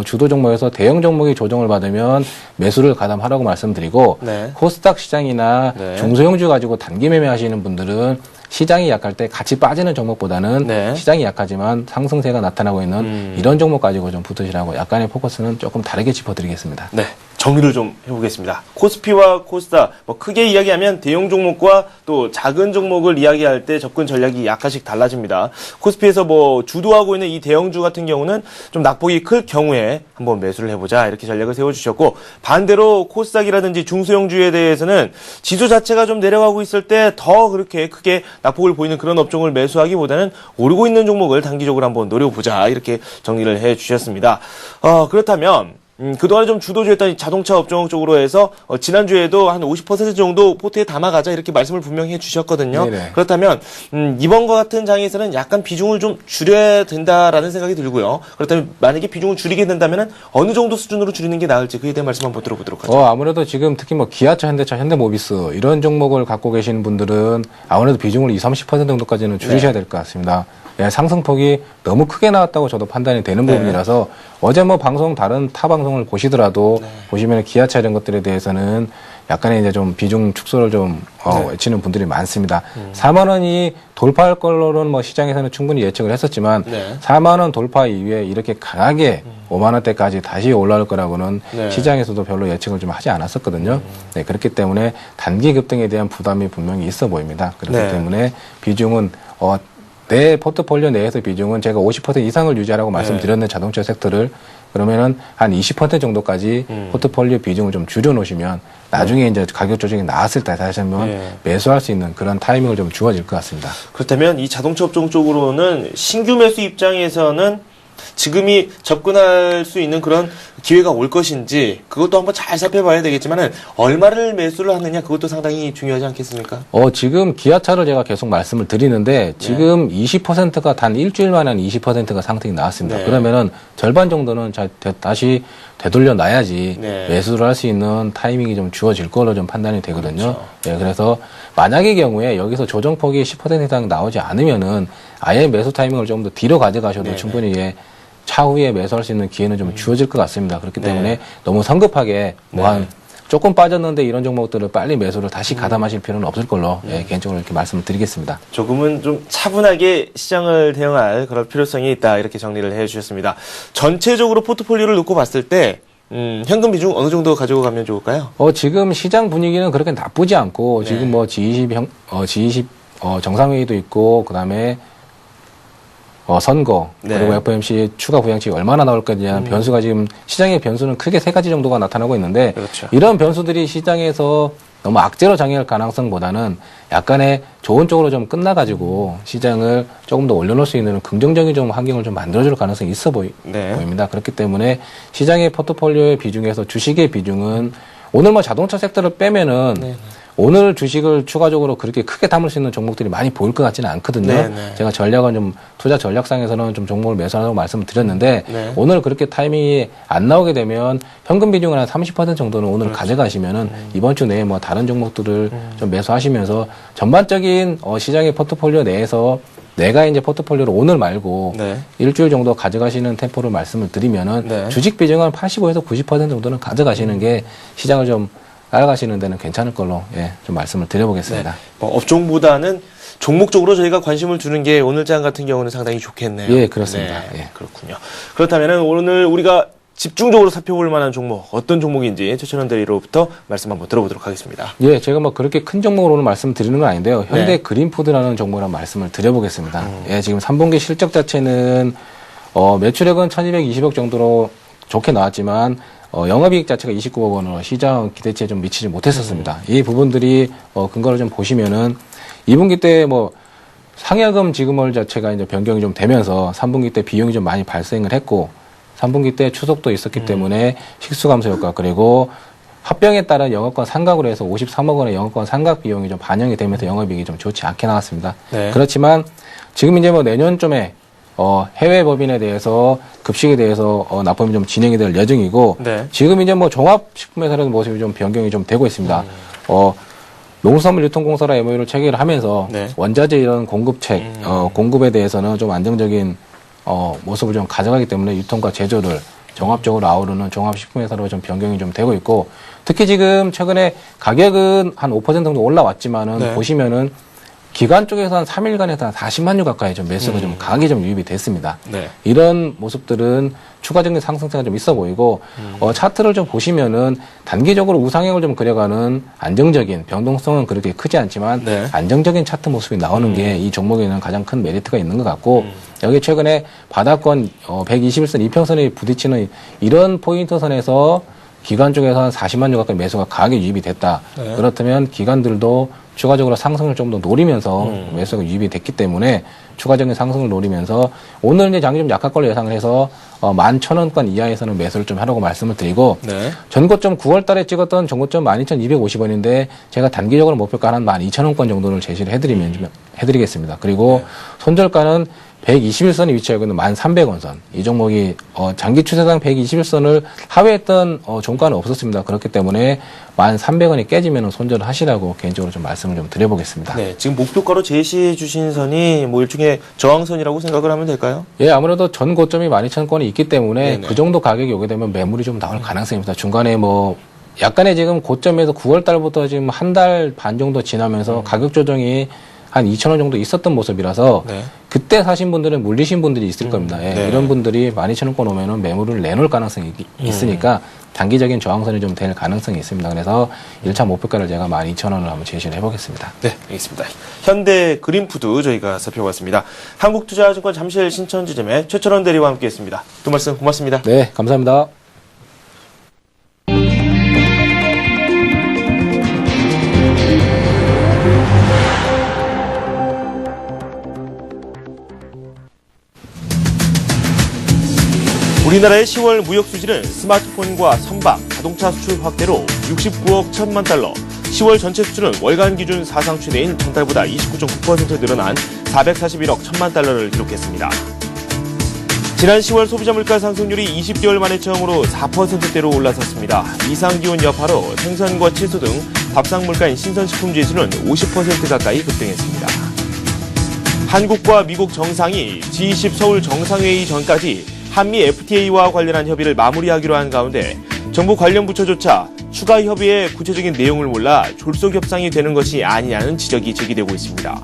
[SPEAKER 3] 주도 종목에서 대형 종목이 조정을 받으면 매수를 가담하라고 말씀드리고
[SPEAKER 1] 네.
[SPEAKER 3] 코스닥 시장이나
[SPEAKER 1] 네.
[SPEAKER 3] 중소형주 가지고 단기 매매하시는 분들은 시장이 약할 때 같이 빠지는 종목보다는
[SPEAKER 1] 네.
[SPEAKER 3] 시장이 약하지만 상승세가 나타나고 있는 이런 종목 가지고 좀 붙으시라고 약간의 포커스는 조금 다르게 짚어드리겠습니다.
[SPEAKER 1] 네. 정리를 좀 해보겠습니다. 코스피와 코스닥, 뭐 크게 이야기하면 대형 종목과 또 작은 종목을 이야기할 때 접근 전략이 약간씩 달라집니다. 코스피에서 뭐 주도하고 있는 이 대형주 같은 경우는 좀 낙폭이 클 경우에 한번 매수를 해보자 이렇게 전략을 세워주셨고, 반대로 코스닥이라든지 중소형주에 대해서는 지수 자체가 좀 내려가고 있을 때 더 그렇게 크게 낙폭을 보이는 그런 업종을 매수하기보다는 오르고 있는 종목을 단기적으로 한번 노려보자 이렇게 정리를 해주셨습니다. 그렇다면 그동안에 좀 주도주였던 이 자동차 업종 쪽으로 해서 지난주에도 한 50% 정도 포트에 담아가자 이렇게 말씀을 분명히 해주셨거든요.
[SPEAKER 3] 네네.
[SPEAKER 1] 그렇다면 이번과 같은 장에서는 약간 비중을 좀 줄여야 된다라는 생각이 들고요. 그렇다면 만약에 비중을 줄이게 된다면 어느 정도 수준으로 줄이는 게 나을지 그에 대한 말씀 한번 들어보도록 하죠.
[SPEAKER 3] 아무래도 지금 특히 뭐 기아차, 현대차, 현대모비스 이런 종목을 갖고 계시는 분들은 아무래도 비중을 20-30% 정도까지는 줄이셔야 될 것 같습니다. 예, 상승폭이 너무 크게 나왔다고 저도 판단이 되는 부분이라서 어제 뭐 다른 타 방송을 보시더라도 보시면 기아차 이런 것들에 대해서는 약간의 이제 좀 비중 축소를 좀 외치는 분들이 많습니다. 4만 원이 돌파할 걸로는 뭐 시장에서는 충분히 예측을 했었지만 4만 원 돌파 이후에 이렇게 강하게 5만 원대까지 다시 올라올 거라고는 시장에서도 별로 예측을 좀 하지 않았었거든요. 네, 그렇기 때문에 단기 급등에 대한 부담이 분명히 있어 보입니다. 그렇기 때문에 비중은 내 포트폴리오 내에서 비중은 제가 50% 이상을 유지하라고 말씀드렸는 자동차 섹터를 그러면은 한 20% 정도까지 포트폴리오 비중을 좀 줄여놓으시면 나중에 이제 가격 조정이 나왔을 때 다시 한번 매수할 수 있는 그런 타이밍을 좀 주어질 것 같습니다.
[SPEAKER 1] 그렇다면 이 자동차 업종 쪽으로는 신규 매수 입장에서는 지금이 접근할 수 있는 그런 기회가 올 것인지 그것도 한번 잘 살펴봐야 되겠지만은 얼마를 매수를 하느냐 그것도 상당히 중요하지 않겠습니까?
[SPEAKER 3] 지금 기아차를 제가 계속 말씀을 드리는데 지금 20%가 단 일주일 만에 한 20%가 상승이 나왔습니다. 그러면은 절반 정도는 다시 되돌려 놔야지 매수를 할 수 있는 타이밍이 좀 주어질 걸로 좀 판단이 되거든요. 예, 그래서 만약의 경우에 여기서 조정폭이 10% 이상 나오지 않으면은 아예 매수 타이밍을 좀 더 뒤로 가져가셔도 충분히 차후에 매수할 수 있는 기회는 좀 주어질 것 같습니다. 그렇기 때문에 너무 성급하게 한 조금 빠졌는데 이런 종목들을 빨리 매수를 다시 가담하실 필요는 없을 걸로 개인적으로 이렇게 말씀을 드리겠습니다.
[SPEAKER 1] 조금은 좀 차분하게 시장을 대응할 그럴 필요성이 있다 이렇게 정리를 해주셨습니다. 전체적으로 포트폴리오를 놓고 봤을 때 현금 비중 어느 정도 가지고 가면 좋을까요?
[SPEAKER 3] 지금 시장 분위기는 그렇게 나쁘지 않고 지금 뭐 G20 정상회의도 있고 그다음에 선거 그리고 FOMC 추가 부양책이 얼마나 나올 거냐 변수가 지금 시장의 변수는 크게 세 가지 정도가 나타나고 있는데 이런 변수들이 시장에서 너무 악재로 작용할 가능성보다는 약간의 좋은 쪽으로 좀 끝나가지고 시장을 조금 더 올려놓을 수 있는 긍정적인 좀 환경을 좀 만들어줄 가능성이 있어 보입니다. 그렇기 때문에 시장의 포트폴리오의 비중에서 주식의 비중은 오늘 뭐 자동차 섹터를 빼면은 오늘 주식을 추가적으로 그렇게 크게 담을 수 있는 종목들이 많이 보일 것 같지는 않거든요. 제가 전략은 좀 투자 전략상에서는 좀 종목을 매수하라고 말씀을 드렸는데 오늘 그렇게 타이밍이 안 나오게 되면 현금 비중을 한 30% 정도는 오늘 가져가시면은 이번 주 내에 뭐 다른 종목들을 좀 매수하시면서 전반적인 시장의 포트폴리오 내에서 내가 이제 포트폴리오를 오늘 말고 일주일 정도 가져가시는 템포를 말씀을 드리면은 주식 비중은 85에서 90% 정도는 가져가시는 게 시장을 좀 따라가시는 데는 괜찮을 걸로 좀 말씀을 드려보겠습니다.
[SPEAKER 1] 뭐 업종보다는 종목적으로 저희가 관심을 두는 게 오늘 장 같은 경우는 상당히 좋겠네요.
[SPEAKER 3] 예, 그렇습니다.
[SPEAKER 1] 그렇군요. 그렇다면 오늘 우리가 집중적으로 살펴볼 만한 종목 어떤 종목인지 최천원 대리로부터 말씀 한번 들어보도록 하겠습니다.
[SPEAKER 3] 예, 제가 뭐 그렇게 큰 종목으로 오늘 말씀드리는 건 아닌데요. 현대 그린푸드라는 종목이라는 말씀을 드려보겠습니다. 지금 3분기 실적 자체는 매출액은 1220억 정도로 좋게 나왔지만 영업이익 자체가 29억 원으로 시장 기대치에 좀 미치지 못했었습니다. 이 부분들이 근거를 좀 보시면은 2분기 때 뭐 상여금 지급월 자체가 이제 변경이 좀 되면서 3분기 때 비용이 좀 많이 발생을 했고 3분기 때 추석도 있었기 때문에 식수 감소 효과 그리고 합병에 따른 영업권 상각으로 해서 53억 원의 영업권 상각 비용이 좀 반영이 되면서 영업이익이 좀 좋지 않게 나왔습니다. 그렇지만 지금 이제 뭐 내년쯤에 해외 법인에 대해서 급식에 대해서 납품이 좀 진행이 될 예정이고 지금 이제 뭐 종합식품회사라는 모습이 좀 변경이 좀 되고 있습니다. 농수산물 유통공사랑 MOU를 체결을 하면서
[SPEAKER 1] 네.
[SPEAKER 3] 원자재 이런 공급책, 공급에 대해서는 좀 안정적인 모습을 좀 가져가기 때문에 유통과 제조를 종합적으로 아우르는 종합식품회사로 좀 변경이 좀 되고 있고, 특히 지금 최근에 가격은 한 5% 정도 올라왔지만은
[SPEAKER 1] 네.
[SPEAKER 3] 보시면은 기관 쪽에서 한 3일간에 한 40만 유 가까이 좀 매수가 좀 강하게 좀 유입이 됐습니다.
[SPEAKER 1] 네.
[SPEAKER 3] 이런 모습들은 추가적인 상승세가 좀 있어 보이고, 차트를 좀 보시면은 단기적으로 우상향을 좀 그려가는 안정적인 변동성은 그렇게 크지 않지만
[SPEAKER 1] 네.
[SPEAKER 3] 안정적인 차트 모습이 나오는 게 이 종목에는 가장 큰 메리트가 있는 것 같고, 여기 최근에 바닥권 121선 이평선에 부딪히는 이런 포인트 선에서 기관 쪽에서 한 40만 유 가까이 매수가 강하게 유입이 됐다.
[SPEAKER 1] 네.
[SPEAKER 3] 그렇다면 기관들도 추가적으로 상승을 좀 더 노리면서 매수가 유입이 됐기 때문에 추가적인 상승을 노리면서 오늘 이제 장이 좀 약할 걸로 예상을 해서 11,000원권 이하에서는 매수를 좀 하라고 말씀을 드리고,
[SPEAKER 1] 네.
[SPEAKER 3] 전고점 9월 달에 찍었던 전고점 12,250원인데 제가 단기적으로 목표가 한 12,000원권 정도를 제시를 해드리겠습니다. 그리고 손절가는 121선이 위치하고 있는 1,300원 선. 이 종목이 장기 추세상 121선을 하회했던 종가는 없었습니다. 그렇기 때문에 1,300원이 깨지면 손절을 하시라고 개인적으로 좀 말씀을 좀 드려보겠습니다.
[SPEAKER 1] 네, 지금 목표가로 제시해 주신 선이 뭐 일종의 저항선이라고 생각을 하면 될까요?
[SPEAKER 3] 예, 아무래도 전 고점이 12,000원권이 있기 때문에
[SPEAKER 1] 네네.
[SPEAKER 3] 그 정도 가격이 오게 되면 매물이 좀 나올 가능성이 있습니다. 중간에 뭐 약간의 지금 고점에서 9월 달부터 지금 한 달 반 정도 지나면서 가격 조정이 한 2,000원 정도 있었던 모습이라서
[SPEAKER 1] 네.
[SPEAKER 3] 그때 사신 분들은 물리신 분들이 있을 겁니다. 예,
[SPEAKER 1] 네.
[SPEAKER 3] 이런 분들이 12,000원권 오면은 매물을 내놓을 가능성이 있으니까 단기적인 저항선이 좀 될 가능성이 있습니다. 그래서 1차 목표가를 제가 12,000원을 한번 제시를 해보겠습니다.
[SPEAKER 1] 네, 알겠습니다. 현대 그린푸드 저희가 살펴봤습니다. 한국투자증권 잠실 신천지점의 최철원 대리와 함께했습니다. 두 말씀 고맙습니다.
[SPEAKER 3] 네, 감사합니다.
[SPEAKER 1] 우리나라의 10월 무역 수지는 스마트폰과 선박, 자동차 수출 확대로 69억 1천만 달러, 10월 전체 수출은 월간 기준 사상 최대인 전달보다 29.9% 늘어난 441억 1천만 달러를 기록했습니다. 지난 10월 소비자 물가 상승률이 20개월 만에 처음으로 4%대로 올라섰습니다. 이상기온 여파로 생선과 채소 등 밥상 물가인 신선식품 지수는 50% 가까이 급등했습니다. 한국과 미국 정상이 G20 서울 정상회의 전까지 한미 FTA와 관련한 협의를 마무리하기로 한 가운데 정부 관련 부처조차 추가 협의의 구체적인 내용을 몰라 졸속 협상이 되는 것이 아니냐는 지적이 제기되고 있습니다.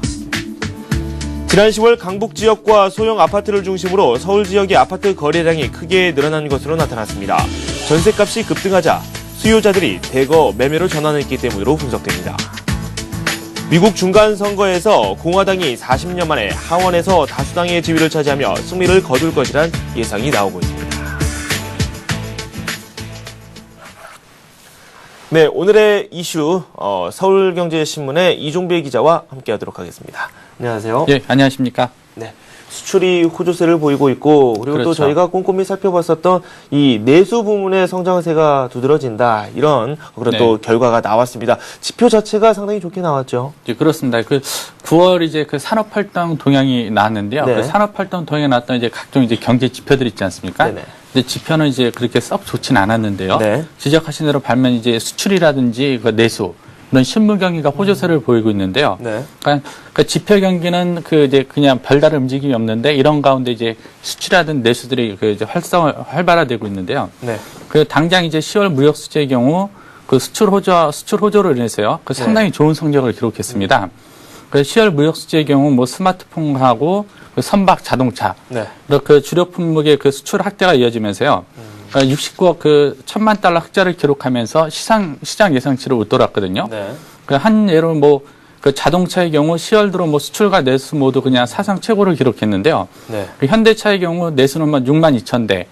[SPEAKER 1] 지난 10월 강북 지역과 소형 아파트를 중심으로 서울 지역의 아파트 거래량이 크게 늘어난 것으로 나타났습니다. 전셋값이 급등하자 수요자들이 대거 매매로 전환했기 때문으로 분석됩니다. 미국 중간선거에서 공화당이 40년 만에 하원에서 다수당의 지위를 차지하며 승리를 거둘 것이란 예상이 나오고 있습니다. 네, 오늘의 이슈 서울경제신문의 이종배 기자와 함께하도록 하겠습니다. 안녕하세요.
[SPEAKER 4] 예, 안녕하십니까.
[SPEAKER 1] 네, 수출이 호조세를 보이고 있고 그리고 또
[SPEAKER 4] 그렇죠.
[SPEAKER 1] 저희가 꼼꼼히 살펴봤었던 이 내수 부문의 성장세가 두드러진다 이런 그런
[SPEAKER 4] 네.
[SPEAKER 1] 또 결과가 나왔습니다. 지표 자체가 상당히 좋게 나왔죠.
[SPEAKER 4] 예, 그렇습니다. 그 9월 이제 그 산업활동 동향이 나왔는데요.
[SPEAKER 1] 네.
[SPEAKER 4] 그 산업활동 동향에 나왔던 이제 각종 이제 경제 지표들 있지 않습니까?
[SPEAKER 1] 네네.
[SPEAKER 4] 근데 지표는 이제 그렇게 썩 좋진 않았는데요.
[SPEAKER 1] 네.
[SPEAKER 4] 지적하신 대로 반면 이제 수출이라든지 그 내수 이런 실물 경기가 호조세를 보이고 있는데요.
[SPEAKER 1] 네.
[SPEAKER 4] 그러니까 그 지표 경기는 그 이제 그냥 별다른 움직임이 없는데 이런 가운데 이제 수출하든 내수들이 그 이제 활발화되고 있는데요.
[SPEAKER 1] 네.
[SPEAKER 4] 그 당장 이제 10월 무역 수지의 경우 그 수출 호조로 인해서요. 그 상당히 좋은 성적을 기록했습니다. 그 10월 무역 수지의 경우 뭐 스마트폰하고 그 선박, 자동차,
[SPEAKER 1] 네.
[SPEAKER 4] 그 주력 품목의 그 수출 확대가 이어지면서요. 69억 그 1천만 달러 흑자를 기록하면서 시장 예상치를 웃돌았거든요.
[SPEAKER 1] 네.
[SPEAKER 4] 그 한 예로 뭐 그 자동차의 경우 10월 들어 뭐 수출과 내수 모두 그냥 사상 최고를 기록했는데요.
[SPEAKER 1] 네.
[SPEAKER 4] 그 현대차의 경우 내수는 6만 2천 대,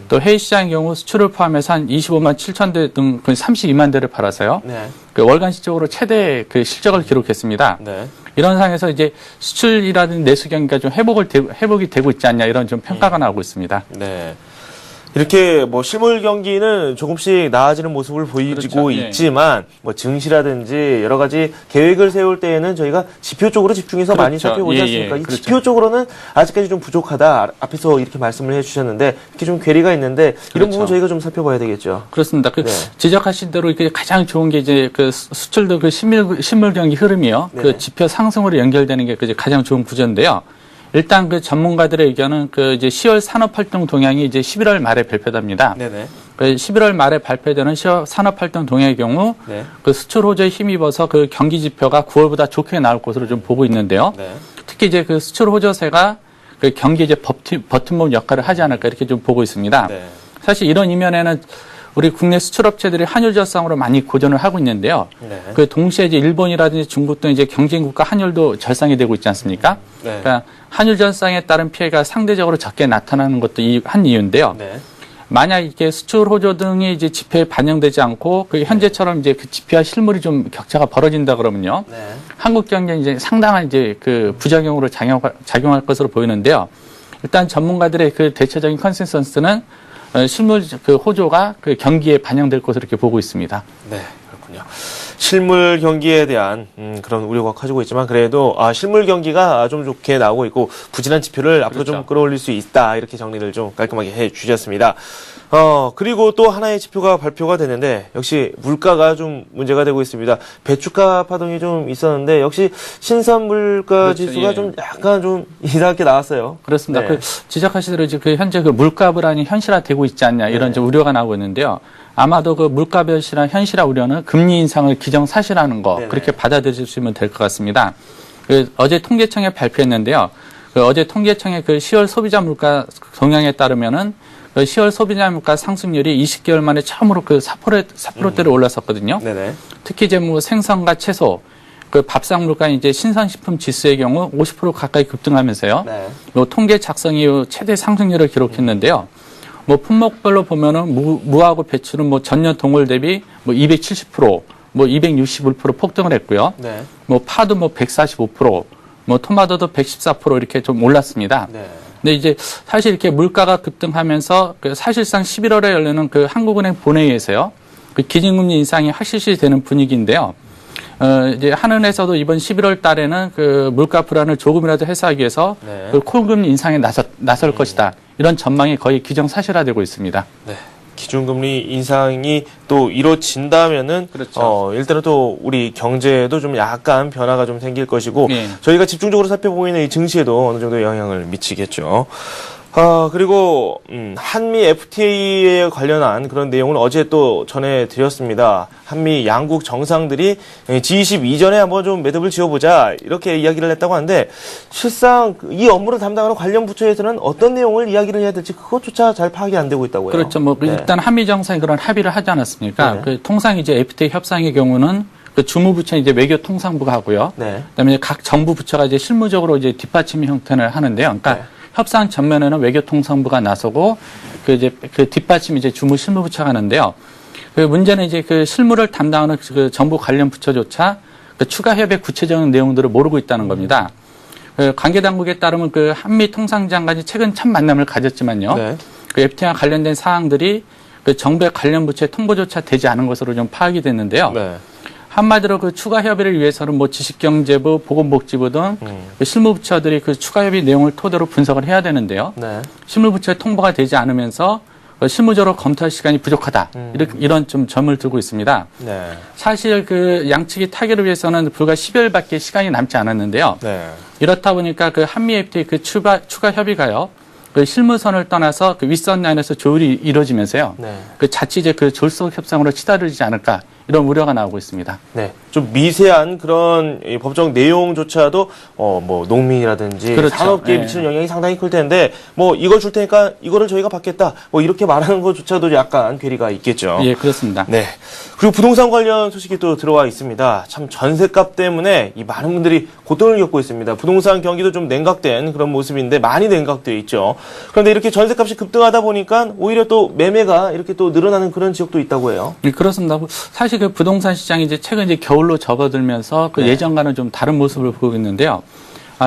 [SPEAKER 4] 또 해외시장의 경우 수출을 포함해서 한 25만 7천 대 등 32만 대를 팔아서요.
[SPEAKER 1] 네.
[SPEAKER 4] 그 월간 실적으로 최대 그 실적을 기록했습니다.
[SPEAKER 1] 네.
[SPEAKER 4] 이런 상황에서 이제 수출이라든 내수 경기가 좀 회복이 되고 있지 않냐 이런 좀 평가가 나오고 있습니다.
[SPEAKER 1] 네. 이렇게 뭐 실물 경기는 조금씩 나아지는 모습을 보이고
[SPEAKER 4] 그렇죠. 예.
[SPEAKER 1] 있지만 뭐 증시라든지 여러 가지 계획을 세울 때에는 저희가 지표 쪽으로 집중해서 많이
[SPEAKER 4] 그렇죠.
[SPEAKER 1] 살펴보지
[SPEAKER 4] 예,
[SPEAKER 1] 않습니까?
[SPEAKER 4] 예.
[SPEAKER 1] 이
[SPEAKER 4] 그렇죠.
[SPEAKER 1] 지표 쪽으로는 아직까지 좀 부족하다. 앞에서 이렇게 말씀을 해주셨는데 이렇게 좀 괴리가 있는데 이런
[SPEAKER 4] 그렇죠.
[SPEAKER 1] 부분 저희가 좀 살펴봐야 되겠죠.
[SPEAKER 4] 그렇습니다. 그
[SPEAKER 1] 네.
[SPEAKER 4] 지적하신 대로 이게 가장 좋은 게 이제 그 수출도 그 실물 경기 흐름이요.
[SPEAKER 1] 네네.
[SPEAKER 4] 그 지표 상승으로 연결되는 게 그 가장 좋은 구조인데요. 일단 그 전문가들의 의견은 그 이제 10월 산업활동 동향이 이제 11월 말에 발표됩니다.
[SPEAKER 1] 네네.
[SPEAKER 4] 그 11월 말에 발표되는 10월 산업활동 동향의 경우
[SPEAKER 1] 네.
[SPEAKER 4] 그 수출 호조에 힘입어서 그 경기 지표가 9월보다 좋게 나올 것으로 좀 보고 있는데요.
[SPEAKER 1] 네.
[SPEAKER 4] 특히 이제 그 수출 호조세가 그 경기 이제 버튼목 역할을 하지 않을까 이렇게 좀 보고 있습니다.
[SPEAKER 1] 네.
[SPEAKER 4] 사실 이런 이면에는 우리 국내 수출업체들이 한율 절상으로 많이 고전을 하고 있는데요.
[SPEAKER 1] 네.
[SPEAKER 4] 그 동시에 이제 일본이라든지 중국 등 이제 경쟁국가 한율도 절상이 되고 있지 않습니까?
[SPEAKER 1] 네.
[SPEAKER 4] 그러니까 한율 절상에 따른 피해가 상대적으로 적게 나타나는 것도 한 이유인데요.
[SPEAKER 1] 네.
[SPEAKER 4] 만약 이게 수출 호조 등이 이제 지표에 반영되지 않고 그 현재처럼 이제 그 지표와 실물이 좀 격차가 벌어진다 그러면요.
[SPEAKER 1] 네.
[SPEAKER 4] 한국 경제에 이제 상당한 이제 그 부작용으로 작용할 것으로 보이는데요. 일단 전문가들의 그 대체적인 컨센서스는 실물 그 호조가 그 경기에 반영될 것으로 이렇게 보고 있습니다.
[SPEAKER 1] 네, 그렇군요. 실물 경기에 대한 그런 우려가 커지고 있지만 그래도 실물 경기가 좀 좋게 나오고 있고 부진한 지표를 앞으로 좀
[SPEAKER 4] 그렇죠.
[SPEAKER 1] 끌어올릴 수 있다 이렇게 정리를 좀 깔끔하게 해주셨습니다. 그리고 또 하나의 지표가 발표가 되는데 역시 물가가 좀 문제가 되고 있습니다. 배추가 파동이 좀 있었는데 역시 신선 물가
[SPEAKER 4] 그렇죠,
[SPEAKER 1] 지수가
[SPEAKER 4] 예.
[SPEAKER 1] 좀 약간 좀 이상하게 나왔어요.
[SPEAKER 4] 그렇습니다.
[SPEAKER 1] 네.
[SPEAKER 4] 그 지적하신 대로 이제 그 현재 그 물가 불안이 현실화되고 있지 않냐 이런
[SPEAKER 1] 네.
[SPEAKER 4] 좀 우려가 나오고 있는데요. 아마도 그 물가 변실한 현실화 우려는 금리 인상을 기정사실하는 거
[SPEAKER 1] 네네.
[SPEAKER 4] 그렇게 받아들이시면 될 것 같습니다. 그 어제 통계청에 발표했는데요. 그 어제 통계청의 그 10월 소비자 물가 동향에 따르면은 그 10월 소비자 물가 상승률이 20개월 만에 처음으로 그 4%대로 올랐었거든요.
[SPEAKER 1] 네네.
[SPEAKER 4] 특히 이제 뭐 생선과 채소, 그 밥상 물가 이제 신선식품 지수의 경우 50% 가까이 급등하면서요.
[SPEAKER 1] 네.
[SPEAKER 4] 요 통계 작성 이후 최대 상승률을 기록했는데요. 뭐 품목별로 보면은 무하고 배추는 뭐 전년 동월 대비 뭐 270%, 뭐 261% 폭등을 했고요.
[SPEAKER 1] 네.
[SPEAKER 4] 뭐 파도 뭐 145%, 뭐 토마토도 114% 이렇게 좀 올랐습니다.
[SPEAKER 1] 네.
[SPEAKER 4] 근데 이제 사실 이렇게 물가가 급등하면서 그 사실상 11월에 열리는 그 한국은행 본회의에서요. 그 기준금리 인상이 확실시 되는 분위기인데요. 이제 한은에서도 이번 11월 달에는 그 물가 불안을 조금이라도 해소하기 위해서
[SPEAKER 1] 네.
[SPEAKER 4] 그 콜금리 인상에 나설 것이다. 이런 전망이 거의 기정사실화되고 있습니다.
[SPEAKER 1] 네. 기준금리 인상이 또 이루어진다면은
[SPEAKER 4] 그렇죠.
[SPEAKER 1] 일단은 또 우리 경제에도 좀 약간 변화가 좀 생길 것이고
[SPEAKER 4] 예.
[SPEAKER 1] 저희가 집중적으로 살펴보고 있는 이 증시에도 어느 정도 영향을 미치겠죠. 그리고 한미 FTA에 관련한 그런 내용을 어제 또 전해드렸습니다. 한미 양국 정상들이 G20 이전에 한번 좀 매듭을 지어보자 이렇게 이야기를 했다고 하는데 실상 이 업무를 담당하는 관련 부처에서는 어떤 내용을 이야기를 해야 될지 그것조차 잘 파악이 안 되고 있다고요.
[SPEAKER 4] 그렇죠. 뭐
[SPEAKER 1] 네.
[SPEAKER 4] 일단 한미 정상이 그런 합의를 하지 않았습니까?
[SPEAKER 1] 네.
[SPEAKER 4] 그 통상 이제 FTA 협상의 경우는 그 주무부처는 이제 외교통상부가 하고요.
[SPEAKER 1] 네.
[SPEAKER 4] 그다음에 각 정부 부처가 이제 실무적으로 이제 뒷받침 형태를 하는데요. 그러니까
[SPEAKER 1] 네.
[SPEAKER 4] 협상 전면에는 외교통상부가 나서고 그 이제 그 뒷받침 이제 주무 실무부처가 하는데요. 그 문제는 이제 그 실무를 담당하는 그 정부 관련 부처조차 그 추가 협의 구체적인 내용들을 모르고 있다는 겁니다. 그 관계 당국에 따르면 그 한미 통상장관이 최근 첫 만남을 가졌지만요.
[SPEAKER 1] 네.
[SPEAKER 4] 그 FTA와 관련된 사항들이 그 정부의 관련 부처의 통보조차 되지 않은 것으로 좀 파악이 됐는데요.
[SPEAKER 1] 네.
[SPEAKER 4] 한마디로 그 추가 협의를 위해서는 뭐 지식경제부, 보건복지부 등 그 실무부처들이 그 추가 협의 내용을 토대로 분석을 해야 되는데요.
[SPEAKER 1] 네.
[SPEAKER 4] 실무부처의 통보가 되지 않으면서 실무적으로 검토할 시간이 부족하다. 이런 좀 점을 두고 있습니다.
[SPEAKER 1] 네.
[SPEAKER 4] 사실 그 양측이 타결을 위해서는 불과 10여일밖에 시간이 남지 않았는데요.
[SPEAKER 1] 네.
[SPEAKER 4] 이렇다 보니까 그 한미 FTA 그 추가 협의가요. 그 실무선을 떠나서 그 윗선 라인에서 조율이 이루어지면서요.
[SPEAKER 1] 네.
[SPEAKER 4] 그 자칫 이제 그 졸속 협상으로 치달으지 않을까 이런 우려가 나오고 있습니다.
[SPEAKER 1] 네. 좀 미세한 그런 이 법적 내용조차도 뭐 농민이라든지
[SPEAKER 4] 그렇죠.
[SPEAKER 1] 산업계에
[SPEAKER 4] 네.
[SPEAKER 1] 미치는 영향이 상당히 클 텐데 뭐 이걸 줄 테니까 이거를 저희가 받겠다. 뭐 이렇게 말하는 것조차도 약간 괴리가 있겠죠.
[SPEAKER 4] 예, 그렇습니다.
[SPEAKER 1] 네. 그리고 부동산 관련 소식이 또 들어와 있습니다. 참 전세값 때문에 이 많은 분들이 고통을 겪고 있습니다. 부동산 경기도 좀 냉각된 그런 모습인데 많이 냉각되어 있죠. 그런데 이렇게 전세값이 급등하다 보니까 오히려 또 매매가 이렇게 또 늘어나는 그런 지역도 있다고 해요.
[SPEAKER 4] 예, 그렇습니다. 사실 그 부동산 시장이 이제 최근 이제 겨울로 접어들면서 그
[SPEAKER 1] 네.
[SPEAKER 4] 예전과는 좀 다른 모습을 보이고 있는데요.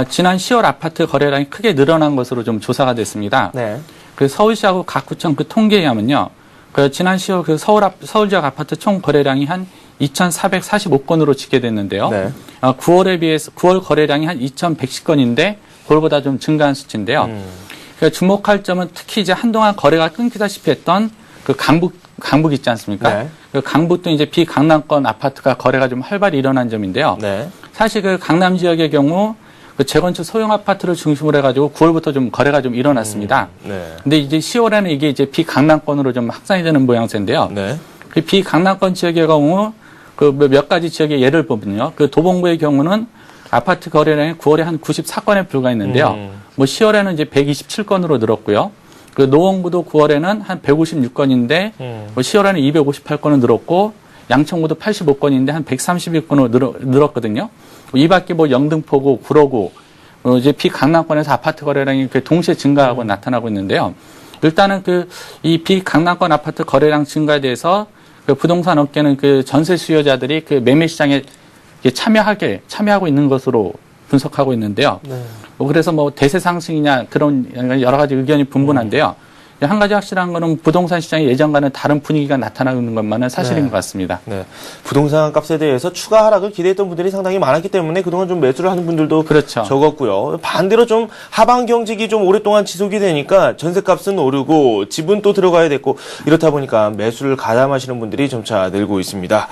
[SPEAKER 4] 지난 10월 아파트 거래량이 크게 늘어난 것으로 좀 조사가 됐습니다.
[SPEAKER 1] 네.
[SPEAKER 4] 그 서울시하고 각 구청 그 통계에 의하면요. 그 지난 10월 그 서울 지역 아파트 총 거래량이 한 2,445건으로 집계됐는데요.
[SPEAKER 1] 네.
[SPEAKER 4] 9월에 비해서 9월 거래량이 한 2,110건인데 그걸보다 좀 증가한 수치인데요. 그러니까 주목할 점은 특히 이제 한동안 거래가 끊기다시피 했던 그 강북 있지 않습니까?
[SPEAKER 1] 네.
[SPEAKER 4] 그 강북도 이제 비강남권 아파트가 거래가 좀 활발히 일어난 점인데요.
[SPEAKER 1] 네.
[SPEAKER 4] 사실 그 강남 지역의 경우 그 재건축 소형 아파트를 중심으로 해가지고 9월부터 좀 거래가 좀 일어났습니다.
[SPEAKER 1] 네.
[SPEAKER 4] 근데 이제 10월에는 이게 이제 비강남권으로 좀 확산이 되는 모양새인데요.
[SPEAKER 1] 네.
[SPEAKER 4] 그 비강남권 지역의 경우 그 몇 가지 지역의 예를 보면요. 그 도봉구의 경우는 아파트 거래량이 9월에 한 94건에 불과했는데요. 뭐 10월에는 이제 127건으로 늘었고요. 그 노원구도 9월에는 한 156건인데 뭐 10월에는 258건은 늘었고 양천구도 85건인데 한 131건으로 늘었거든요. 이 밖에 뭐 영등포구, 구로구, 이제 비강남권에서 아파트 거래량이 동시에 증가하고 나타나고 있는데요. 일단은 이 비강남권 아파트 거래량 증가에 대해서 그 부동산 업계는 그 전세 수요자들이 그 매매 시장에 참여하고 있는 것으로 분석하고 있는데요.
[SPEAKER 1] 네.
[SPEAKER 4] 그래서 뭐 대세 상승이냐 그런 여러 가지 의견이 분분한데요. 한 가지 확실한 거는 부동산 시장이 예전과는 다른 분위기가 나타나는 것만은 사실인
[SPEAKER 1] 네.
[SPEAKER 4] 것 같습니다.
[SPEAKER 1] 네. 부동산 값에 대해서 추가 하락을 기대했던 분들이 상당히 많았기 때문에 그동안 좀 매수를 하는 분들도
[SPEAKER 4] 그렇죠.
[SPEAKER 1] 적었고요. 반대로 좀 하방 경직이 좀 오랫동안 지속이 되니까 전세값은 오르고 집은 또 들어가야 됐고 이렇다 보니까 매수를 가담하시는 분들이 점차 늘고 있습니다.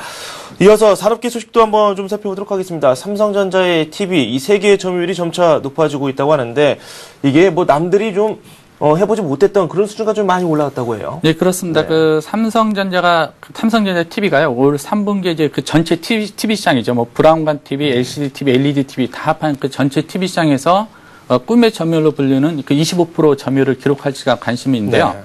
[SPEAKER 1] 이어서 산업계 소식도 한번 좀 살펴보도록 하겠습니다. 삼성전자의 TV 이 세 개의 점유율이 점차 높아지고 있다고 하는데 이게 뭐 남들이 좀 해보지 못했던 그런 수준가 좀 많이 올라갔다고 해요.
[SPEAKER 4] 네, 그렇습니다.
[SPEAKER 1] 네.
[SPEAKER 4] 그 삼성전자 TV가요, 올 3분기에 이제 그 전체 TV 시장이죠. 뭐 브라운관 TV, LCD TV, LED TV 다 합한 그 전체 TV 시장에서 꿈의 점유율로 불리는 그 25% 점유율을 기록할지가 관심인데요.
[SPEAKER 1] 네.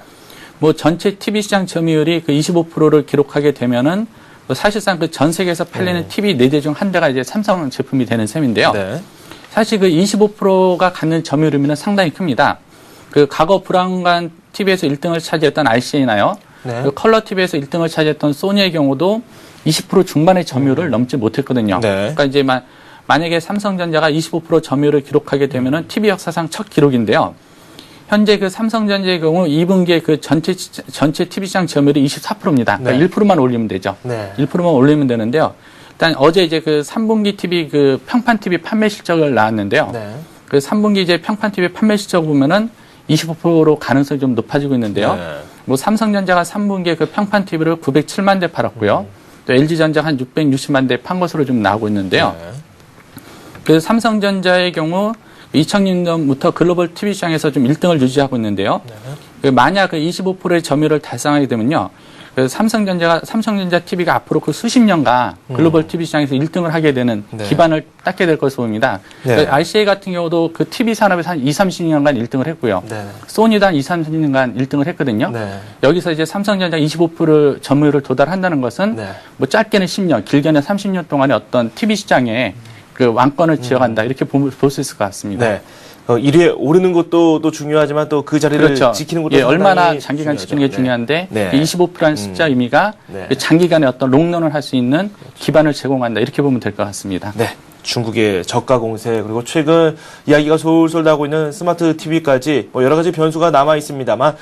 [SPEAKER 4] 뭐 전체 TV 시장 점유율이 그 25%를 기록하게 되면은 뭐 사실상 그 전 세계에서 팔리는 TV 4대 중 한 대가 이제 삼성 제품이 되는 셈인데요.
[SPEAKER 1] 네.
[SPEAKER 4] 사실 그 25%가 갖는 점유율이면 상당히 큽니다. 그 과거 브라운관 TV에서 1등을 차지했던 RCA나요.
[SPEAKER 1] 네.
[SPEAKER 4] 그 컬러 TV에서 1등을 차지했던 소니의 경우도 20% 중반의 점유율을 넘지 못했거든요.
[SPEAKER 1] 네.
[SPEAKER 4] 그러니까 이제 만약에 삼성전자가 25% 점유율을 기록하게 되면은 TV 역사상 첫 기록인데요. 현재 그 삼성전자의 경우 2분기에 그 전체 TV 시장 점유율이 24%입니다. 그러니까
[SPEAKER 1] 네.
[SPEAKER 4] 1%만 올리면 되죠.
[SPEAKER 1] 네.
[SPEAKER 4] 1%만 올리면 되는데요. 일단 어제 이제 그 3분기 TV 그 평판 TV 판매 실적을 나왔는데요.
[SPEAKER 1] 네.
[SPEAKER 4] 그 3분기 이제 평판 TV 판매 실적 보면은 25%로 가능성이 좀 높아지고 있는데요.
[SPEAKER 1] 네.
[SPEAKER 4] 뭐 삼성전자가 3분기에 그 평판 TV를 907만 대 팔았고요. 또 LG전자가 한 660만 대 판 것으로 좀 나오고 있는데요.
[SPEAKER 1] 네.
[SPEAKER 4] 그 삼성전자의 경우 2000년부터 글로벌 TV 시장에서 좀 1등을 유지하고 있는데요.
[SPEAKER 1] 네.
[SPEAKER 4] 그 만약 그 25%의 점유율을 달성하게 되면요. 그 삼성전자 TV가 앞으로 그 수십 년간 글로벌 TV 시장에서 1등을 하게 되는
[SPEAKER 1] 네.
[SPEAKER 4] 기반을 닦게 될 것으로 보입니다.
[SPEAKER 1] 네.
[SPEAKER 4] 그 RCA 같은 경우도 그 TV 산업에서 한 30년간 1등을 했고요.
[SPEAKER 1] 네.
[SPEAKER 4] 소니도 한 30년간 1등을 했거든요.
[SPEAKER 1] 네.
[SPEAKER 4] 여기서 이제 삼성전자 25% 점유율을 도달한다는 것은
[SPEAKER 1] 네.
[SPEAKER 4] 뭐 짧게는 10년, 길게는 30년 동안의 어떤 TV 시장에 그 왕권을 지어간다 이렇게 볼 수 있을 것 같습니다.
[SPEAKER 1] 네. 1위에 오르는 것도 또 중요하지만 또 그 자리를
[SPEAKER 4] 그렇죠.
[SPEAKER 1] 지키는 것도
[SPEAKER 4] 예, 얼마나
[SPEAKER 1] 상당히
[SPEAKER 4] 장기간
[SPEAKER 1] 중요하죠.
[SPEAKER 4] 지키는 게 중요한데
[SPEAKER 1] 네.
[SPEAKER 4] 25%라는 숫자 의미가
[SPEAKER 1] 네.
[SPEAKER 4] 장기간의 어떤 롱런을 할 수 있는 기반을 제공한다 이렇게 보면 될 것 같습니다.
[SPEAKER 1] 네. 중국의 저가 공세 그리고 최근 이야기가 솔솔 나고 있는 스마트 TV까지 여러 가지 변수가 남아 있습니다만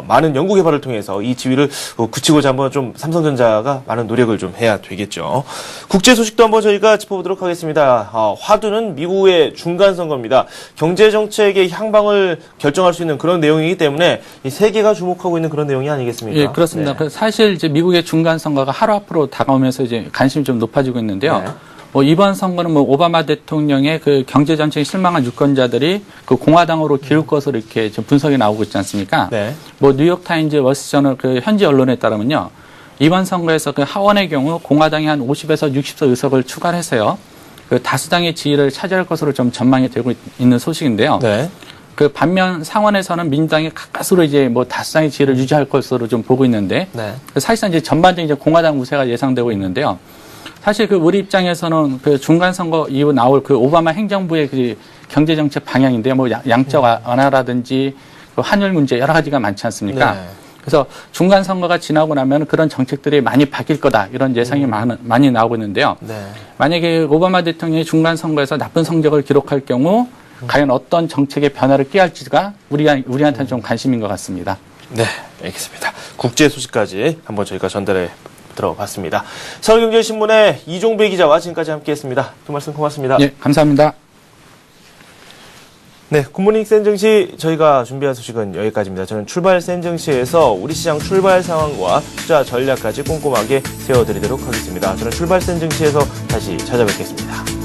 [SPEAKER 1] 많은 연구 개발을 통해서 이 지위를 굳히고자 한번 좀 삼성전자가 많은 노력을 좀 해야 되겠죠. 국제 소식도 한번 저희가 짚어보도록 하겠습니다. 화두는 미국의 중간 선거입니다. 경제 정책의 향방을 결정할 수 있는 그런 내용이기 때문에 이 세계가 주목하고 있는 그런 내용이 아니겠습니까?
[SPEAKER 4] 예, 그렇습니다.
[SPEAKER 1] 네.
[SPEAKER 4] 사실 이제 미국의 중간 선거가 하루 앞으로 다가오면서 이제 관심이 좀 높아지고 있는데요.
[SPEAKER 1] 네.
[SPEAKER 4] 뭐 이번 선거는 뭐 오바마 대통령의 그 경제 정책에 실망한 유권자들이 그 공화당으로 기울 것으로 이렇게 좀 분석이 나오고 있지 않습니까?
[SPEAKER 1] 네.
[SPEAKER 4] 뭐 뉴욕 타임즈, 월스트저널 그 현지 언론에 따르면요. 이번 선거에서 그 하원의 경우 공화당이 한 50에서 60석 의석을 추가해서요. 그 다수당의 지위를 차지할 것으로 좀 전망이 되고 있는 소식인데요.
[SPEAKER 1] 네.
[SPEAKER 4] 그 반면 상원에서는 민주당이 가까스로 이제 뭐 다수당의 지위를 유지할 것으로 좀 보고 있는데
[SPEAKER 1] 네.
[SPEAKER 4] 사실상 이제 전반적인 이제 공화당 우세가 예상되고 있는데요. 사실 그 우리 입장에서는 그 중간 선거 이후 나올 그 오바마 행정부의 그 경제 정책 방향인데요. 뭐 양적 완화라든지 그 환율 문제 여러 가지가 많지 않습니까?
[SPEAKER 1] 네.
[SPEAKER 4] 그래서 중간 선거가 지나고 나면 그런 정책들이 많이 바뀔 거다 이런 예상이 많이 나오고 있는데요.
[SPEAKER 1] 네.
[SPEAKER 4] 만약에 오바마 대통령이 중간 선거에서 나쁜 성적을 기록할 경우 과연 어떤 정책의 변화를 꾀할지가 우리한테는 좀 관심인 것 같습니다.
[SPEAKER 1] 네, 알겠습니다. 국제 소식까지 한번 저희가 전달해 들어봤습니다. 서울경제신문의 이종배 기자와 지금까지 함께했습니다. 두 말씀 고맙습니다.
[SPEAKER 4] 예, 감사합니다.
[SPEAKER 1] 네, 굿모닝 센정시 저희가 준비한 소식은 여기까지입니다. 저는 출발 센정시에서 우리 시장 출발 상황과 투자 전략까지 꼼꼼하게 세워드리도록 하겠습니다. 저는 출발 센정시에서 다시 찾아뵙겠습니다.